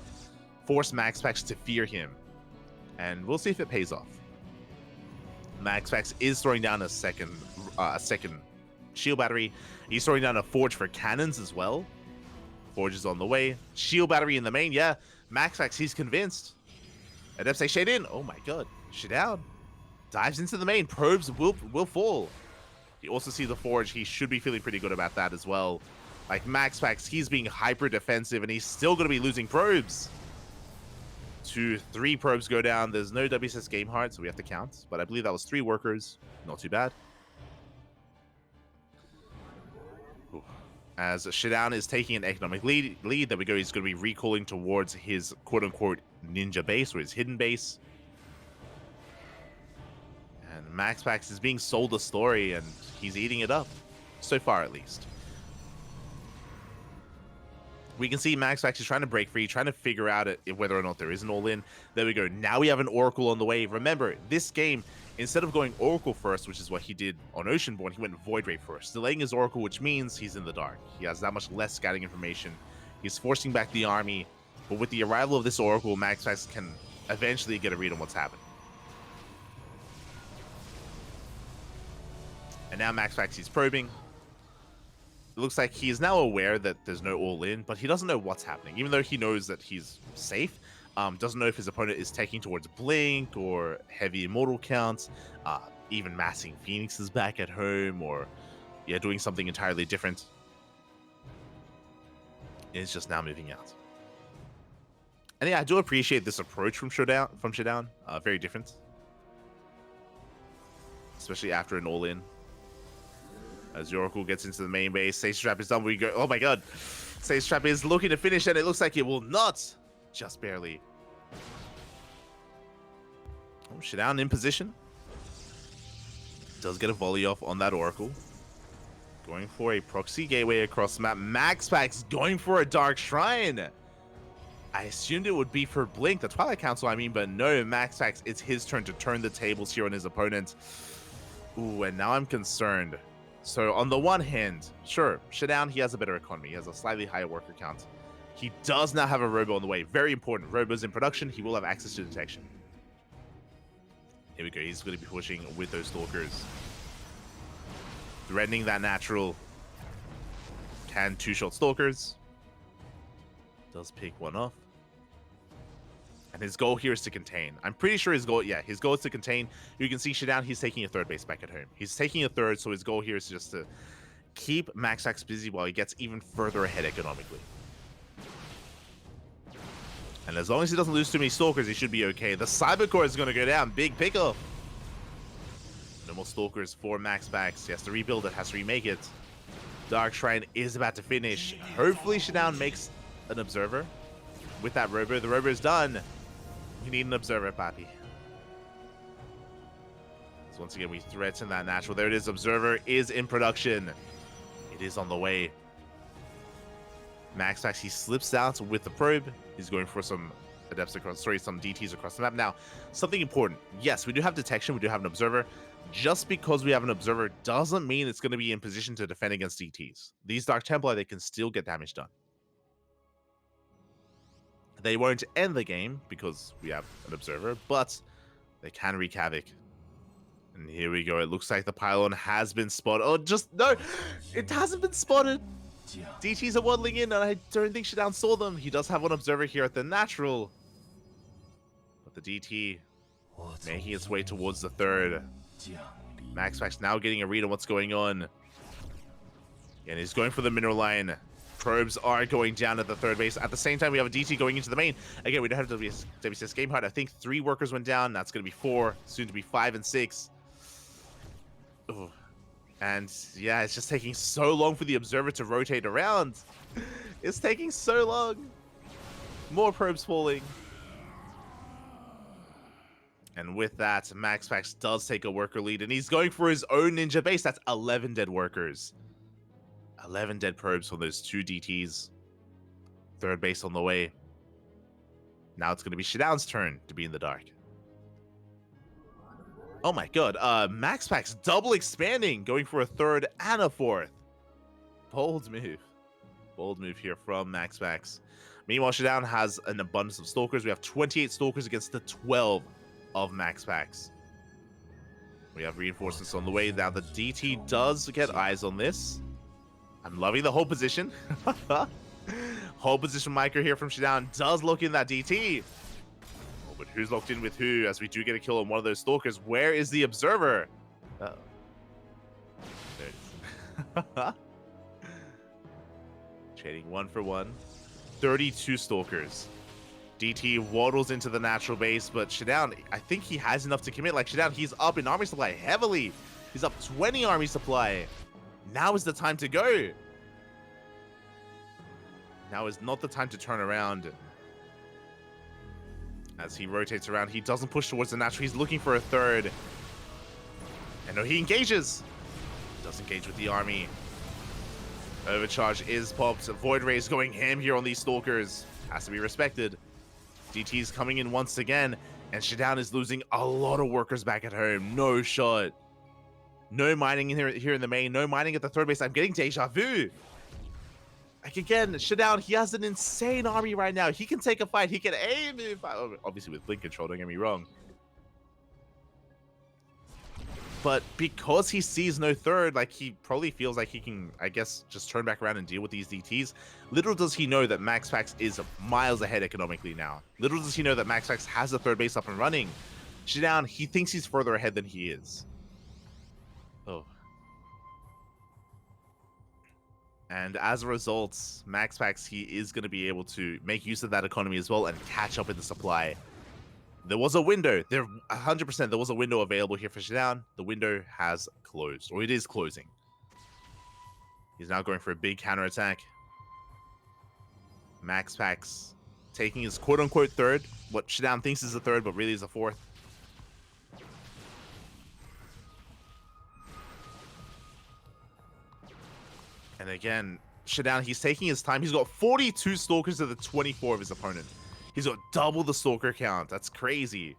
force MaxPax to fear him. And we'll see if it pays off. MaxPax is throwing down a second shield battery. He's throwing down a forge for cannons as well. Forge is on the way. Shield battery in the main, yeah. MaxPax, he's convinced. Adepts say shade in. Oh my god. ShaDoWn dives into the main. Probes will fall. You also see the forge. He should be feeling pretty good about that as well. Like, MaxPax, he's being hyper defensive, and he's still going to be losing probes. 2, 3 probes go down. There's no WSS game heart, so we have to count. But I believe that was 3 workers. Not too bad. Ooh. As ShaDoWn is taking an economic lead, there we go. He's going to be recalling towards his quote-unquote ninja base, or his hidden base. And MaxPax is being sold a story, and he's eating it up. So far, at least. We can see MaxPax is trying to break free, trying to figure out whether or not there is an all-in. There we go. Now we have an Oracle on the way. Remember, this game, instead of going Oracle first, which is what he did on Oceanborn, he went Void Ray first, delaying his Oracle, which means he's in the dark. He has that much less scouting information. He's forcing back the army, but with the arrival of this Oracle, MaxPax can eventually get a read on what's happening. And now MaxPax, he's probing. It looks like he is now aware that there's no all-in, but he doesn't know what's happening. Even though he knows that he's safe, doesn't know if his opponent is taking towards Blink or heavy Immortal counts, even massing Phoenixes back at home, or doing something entirely different. It's just now moving out. And yeah, I do appreciate this approach from ShaDoWn. Very different. Especially after an all-in. As Oracle gets into the main base, Sage Trap is done. We go. Oh my god. Sage Trap is looking to finish, and it looks like it will not. Just barely. Oh, ShaDoWn in position. Does get a volley off on that Oracle. Going for a proxy gateway across the map. MaxPax going for a Dark Shrine. I assumed it would be for Blink, the Twilight Council, I mean, but no, MaxPax, it's his turn to turn the tables here on his opponent. Ooh, and now I'm concerned. So on the one hand, sure, ShaDoWn, he has a better economy. He has a slightly higher worker count. He does now have a Robo on the way. Very important. Robo's in production. He will have access to detection. Here we go. He's going to be pushing with those Stalkers. Threatening that natural. Can two-shot Stalkers. Does pick one off. And his goal here is to contain. I'm pretty sure his goal is to contain. You can see ShaDoWn, he's taking a third base back at home. He's taking a third, so his goal here is just to keep MaxPax busy while he gets even further ahead economically. And as long as he doesn't lose too many Stalkers, he should be okay. The Cybercore is going to go down. Big pickup. No more Stalkers for MaxPax. He has to rebuild it, has to remake it. Dark Shrine is about to finish. Hopefully ShaDoWn makes an Observer. With that Robo, the Robo is done. We need an Observer, Papi. So once again, we threaten that natural. There it is. Observer is in production. It is on the way. MaxPax, he slips out with the probe. He's going for some adepts across, some DTs across the map. Now, something important. Yes, we do have detection. We do have an Observer. Just because we have an Observer doesn't mean it's going to be in position to defend against DTs. These Dark Templar, they can still get damage done. They won't end the game because we have an Observer, but they can wreak havoc. And here we go. It looks like the pylon has been spotted. Oh, just no! It hasn't been spotted! DTs are waddling in, and I don't think ShaDoWn saw them. He does have one Observer here at the natural. But the DT making its way towards the third. MaxPax now getting a read on what's going on. And he's going for the mineral line. Probes are going down at the third base. At the same time, we have a DT going into the main. Again, we don't have WCS game hard. I think 3 workers went down. That's going to be 4, soon to be 5 and 6. Ooh. And yeah, it's just taking so long for the Observer to rotate around. It's taking so long. More probes falling. And with that, MaxPax does take a worker lead, and he's going for his own ninja base. That's 11 dead workers. 11 dead probes from those 2 DTs. Third base on the way. Now it's going to be ShaDoWn's turn to be in the dark. Oh my god. MaxPax double expanding. Going for a third and a fourth. Bold move. Bold move here from MaxPax. Meanwhile, ShaDoWn has an abundance of Stalkers. We have 28 Stalkers against the 12 of MaxPax. We have reinforcements on the way. Now the DT does get eyes on this. I'm loving the whole position. Whole position micro here from ShaDoWn does look in that DT. Oh, but who's locked in with who as we do get a kill on one of those Stalkers? Where is the Observer? Uh-oh. There it is. Trading 1 for 1. 32 Stalkers. DT waddles into the natural base, but ShaDoWn, I think he has enough to commit. Like ShaDoWn, he's up in army supply heavily. He's up 20 army supply. Now is the time to go. Now is not the time to turn around. As he rotates around, he doesn't push towards the natural. He's looking for a third. And no, he engages. Does engage with the army. Overcharge is popped. Void Rays going ham here on these Stalkers. Has to be respected. DT's coming in once again. And ShaDoWn is losing a lot of workers back at home. No shot. No mining in here in the main. No mining at the third base. I'm getting deja vu. Like, again, ShaDoWn, he has an insane army right now. He can take a fight. He can aim. Obviously with blink control, don't get me wrong. But because he sees no third, like, he probably feels like he can, I guess, just turn back around and deal with these DTs. Little does he know that MaxPax is miles ahead economically now. Little does he know that MaxPax has the third base up and running. ShaDoWn, he thinks he's further ahead than he is. Oh. And as a result, MaxPax, he is going to be able to make use of that economy as well and catch up in the supply. There was a window. 100% there was a window available here for ShaDoWn. The window has closed, or it is closing. He's now going for a big counterattack. MaxPax taking his quote-unquote third. What ShaDoWn thinks is a third, but really is a fourth. And again, ShaDoWn, he's taking his time. He's got 42 Stalkers to the 24 of his opponent. He's got double the Stalker count. That's crazy.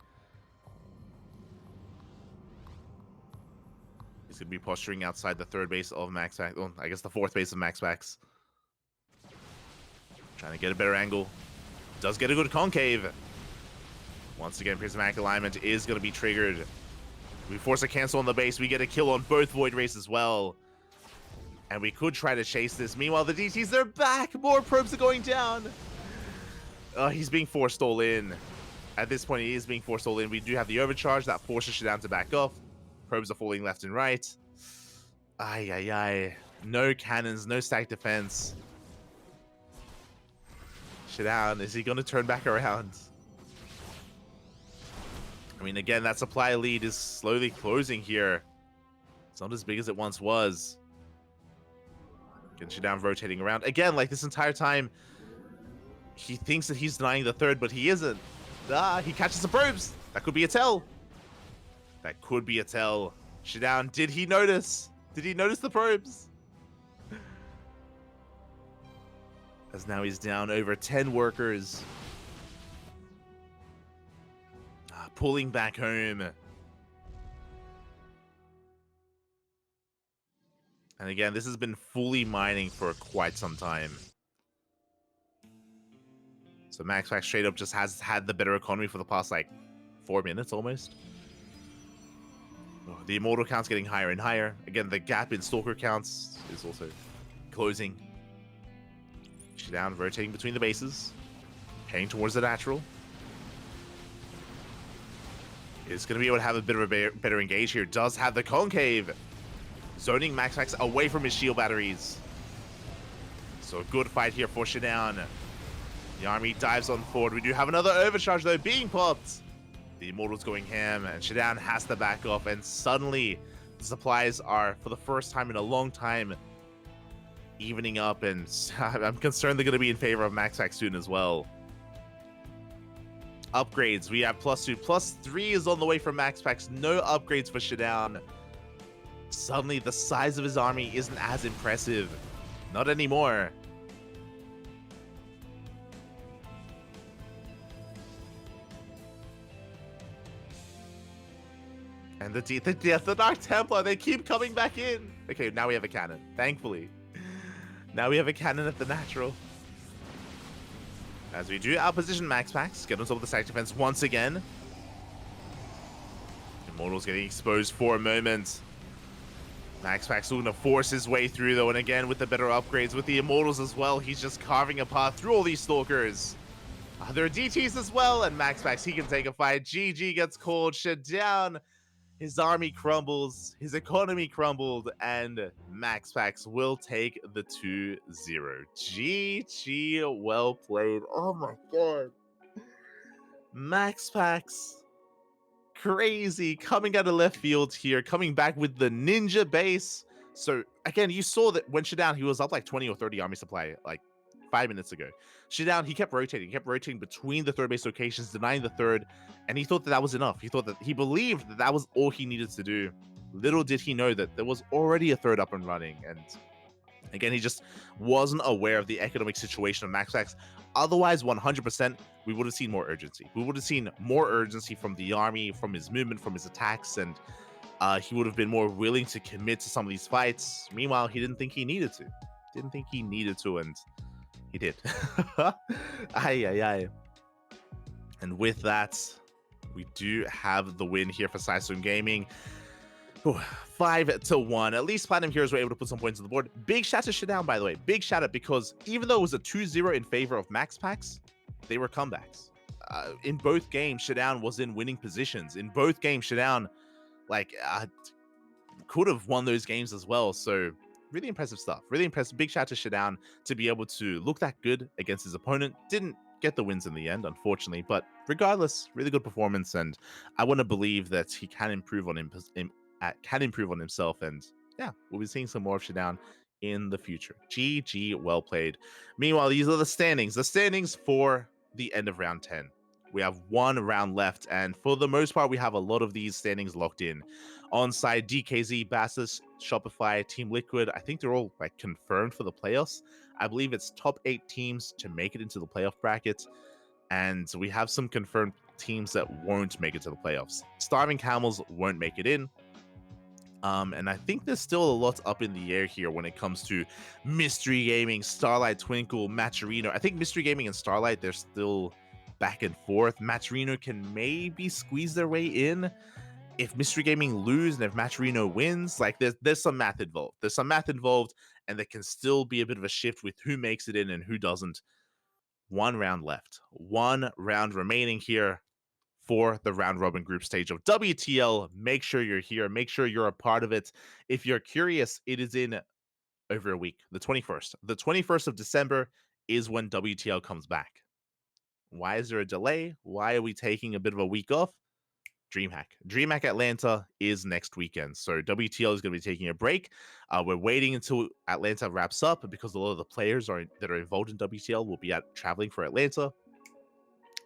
He's going to be posturing outside the third base of MaxPax. Well, I guess the fourth base of MaxPax. Trying to get a better angle. Does get a good concave. Once again, prismatic alignment is going to be triggered. We force a cancel on the base. We get a kill on both Void Rays as well. And we could try to chase this. Meanwhile, the DTs, they're back. More probes are going down. He's being forced all in. At this point, he is being forced all in. We do have the overcharge. That forces ShaDoWn to back off. Probes are falling left and right. Ay, ay, ay. No cannons, no stack defense. ShaDoWn, is he going to turn back around? I mean, again, that supply lead is slowly closing here. It's not as big as it once was. Again, ShaDoWn rotating around. Again, like this entire time, he thinks that he's denying the third, but he isn't. He catches the probes. That could be a tell. That could be a tell. ShaDoWn, did he notice? Did he notice the probes? As now he's down over 10 workers. Pulling back home. And again, this has been fully mining for quite some time. So MaxPax straight up just has had the better economy for the past, like, 4 minutes almost. Oh, the immortal count's getting higher and higher. Again, the gap in stalker counts is also closing. ShaDoWn rotating between the bases. Heading towards the natural. Is going to be able to have a bit of a better engage here. Does have the concave. Zoning MaxPax away from his shield batteries. So a good fight here for ShaDoWn. The army dives on forward. We do have another overcharge, though, being popped. The Immortal's going ham, and ShaDoWn has to back off. And suddenly, the supplies are, for the first time in a long time, evening up. And I'm concerned they're going to be in favor of MaxPax soon as well. Upgrades. We have +2. +3 is on the way from MaxPax. No upgrades for ShaDoWn. Suddenly, the size of his army isn't as impressive. Not anymore. And the Dark Templar, they keep coming back in. Okay, now we have a cannon, thankfully. Now we have a cannon at the natural. As we do outposition MaxPax, get on top of the stack defense once again. Immortal's getting exposed for a moment. MaxPax looking to force his way through, though, and again with the better upgrades, with the Immortals as well, he's just carving a path through all these Stalkers. There are DTs as well, and MaxPax, he can take a fight. GG gets called. ShaDoWn, his army crumbles, his economy crumbled, and MaxPax will take the 2-0. GG, well played. Oh my god. MaxPax, crazy, coming out of left field here, coming back with the ninja base. So again, you saw that when ShaDoWn, he was up like 20 or 30 army supply like 5 minutes ago. ShaDoWn, he kept rotating between the third base locations, denying the third, and he thought that that was enough. He believed that that was all he needed to do. Little did he know that there was already a third up and running, and again, he just wasn't aware of the economic situation of MaxPax. Otherwise, 100%, we would have seen more urgency. We would have seen more urgency from the army, from his movement, from his attacks, and he would have been more willing to commit to some of these fights. Meanwhile, he didn't think he needed to. Didn't think he needed to, and he did. Aye, aye, aye. And with that, we do have the win here for SciStone Gaming. 5-1. At least Platinum Heroes were able to put some points on the board. Big shout to ShaDoWn, by the way. Big shout out, because even though it was a 2-0 in favor of MaxPax, they were comebacks. In both games, ShaDoWn was in winning positions. In both games, ShaDoWn could have won those games as well. So really impressive stuff. Really impressive. Big shout to ShaDoWn to be able to look that good against his opponent. Didn't get the wins in the end, unfortunately, but regardless, really good performance, and I want to believe that he can improve on himself, and yeah, we'll be seeing some more of ShaDoWn in the future. GG, well played. Meanwhile, these are the standings for the end of round 10. We have one round left, and for the most part, we have a lot of these standings locked in. On side, DKZ, Bassus, Shopify, Team Liquid, I think they're all like confirmed for the playoffs. I believe it's top 8 teams to make it into the playoff bracket, and we have some confirmed teams that won't make it to the playoffs. Starving Camels won't make it in. And I think there's still a lot up in the air here when it comes to Mystery Gaming, Starlight, Twinkle, Matcherino. I think Mystery Gaming and Starlight, they're still back and forth. Matcherino can maybe squeeze their way in if Mystery Gaming lose, and if Matcherino wins. Like there's some math involved. There's some math involved, and there can still be a bit of a shift with who makes it in and who doesn't. One round left. One round remaining here for the round robin group stage of WTL. Make sure you're here. Make sure you're a part of it. If you're curious, it is in over a week, the 21st. The 21st of December is when WTL comes back. Why is there a delay? Why are we taking a bit of a week off? DreamHack Atlanta is next weekend, so WTL is going to be taking a break. We're waiting until Atlanta wraps up, because a lot of the players that are involved in WTL will be traveling for Atlanta.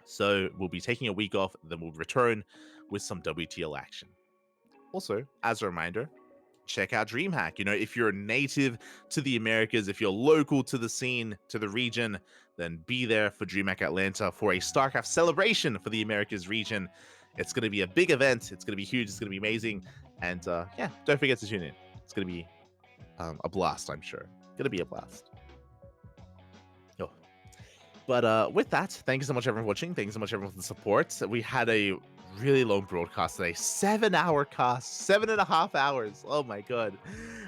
So we'll be taking a week off, then we'll return with some WTL action. Also, as a reminder, check out DreamHack. You know, if you're native to the Americas, if you're local to the scene, to the region, then be there for DreamHack Atlanta for a StarCraft celebration for the Americas region. It's going to be a big event. It's going to be huge. It's going to be amazing. And yeah, don't forget to tune in. It's going to be a blast, I'm sure. Going to be a blast. Oh. But with that, thank you so much, everyone, for watching. Thank you so much, everyone, for the support. We had a really long broadcast today. 7-hour cast, 7.5 hours. Oh my god.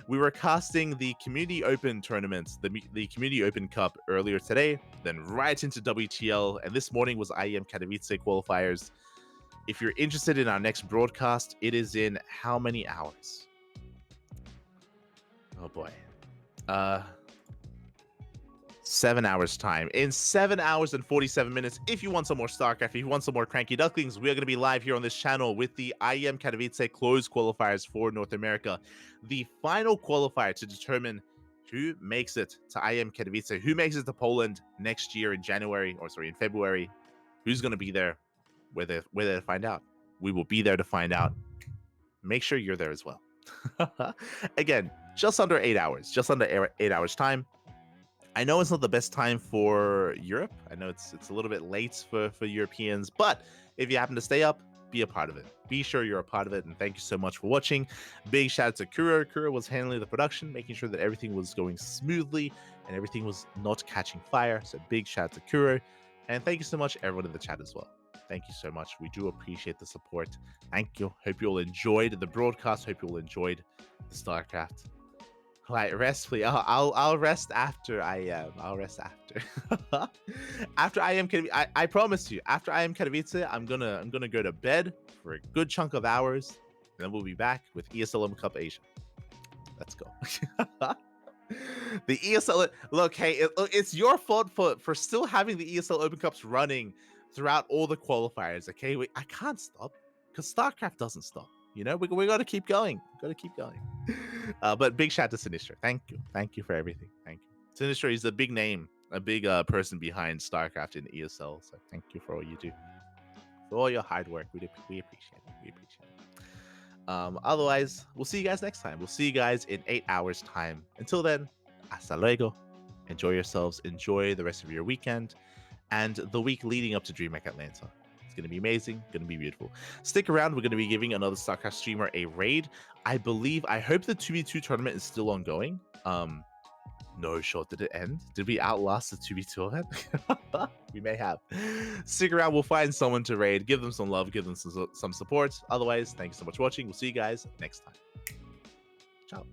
We were casting the Community Open tournament, the Community Open Cup earlier today, then right into WTL, and this morning was IEM Katowice qualifiers. If you're interested in our next broadcast, it is in how many hours? Oh boy. 7 hours time. In 7 hours and 47 minutes, if you want some more StarCraft, if you want some more CranKy Ducklings, we are going to be live here on this channel with the IEM Katowice closed qualifiers for North America. The final qualifier to determine who makes it to IEM Katowice, who makes it to Poland next year in February. Who's going to be there? We're there to find out. We will be there to find out. Make sure you're there as well. Again, just under 8 hours. Just under 8 hours time. I know it's not the best time for Europe. I know it's a little bit late for Europeans, but if you happen to stay up, be a part of it. Be sure you're a part of it, and thank you so much for watching. Big shout out to Kuro. Kuro was handling the production, making sure that everything was going smoothly and everything was not catching fire. So big shout out to Kuro, and thank you so much, everyone in the chat as well. Thank you so much. We do appreciate the support. Thank you. Hope you all enjoyed the broadcast. Hope you all enjoyed the StarCraft. Right, rest, please. I'll rest after I'll rest after. After IEM Katowice, I promise you. After IEM Katowice, I'm gonna go to bed for a good chunk of hours, and then we'll be back with ESL Open Cup Asia. Let's go. The ESL. Look, hey, it's your fault for still having the ESL Open Cups running throughout all the qualifiers. Okay, I can't stop because StarCraft doesn't stop. You know, we got to keep going. Got to keep going. But big shout to Sinistra. Thank you for everything. Thank you. Sinistra is a big name, a big person behind StarCraft in ESL. So thank you for all you do, for all your hard work. We appreciate it. We appreciate it. Otherwise, we'll see you guys next time. We'll see you guys in 8 hours time. Until then, hasta luego. Enjoy yourselves. Enjoy the rest of your weekend and the week leading up to DreamHack Atlanta. It's going to be amazing, going to be beautiful. Stick around. We're going to be giving another StarCraft streamer a raid. I hope the 2v2 tournament is still ongoing. No shot. Did it end? Did we outlast the 2v2 event? We may have. Stick around. We'll find someone to raid. Give them some love. Give them some support. Otherwise, thanks so much for watching. We'll see you guys next time. Ciao.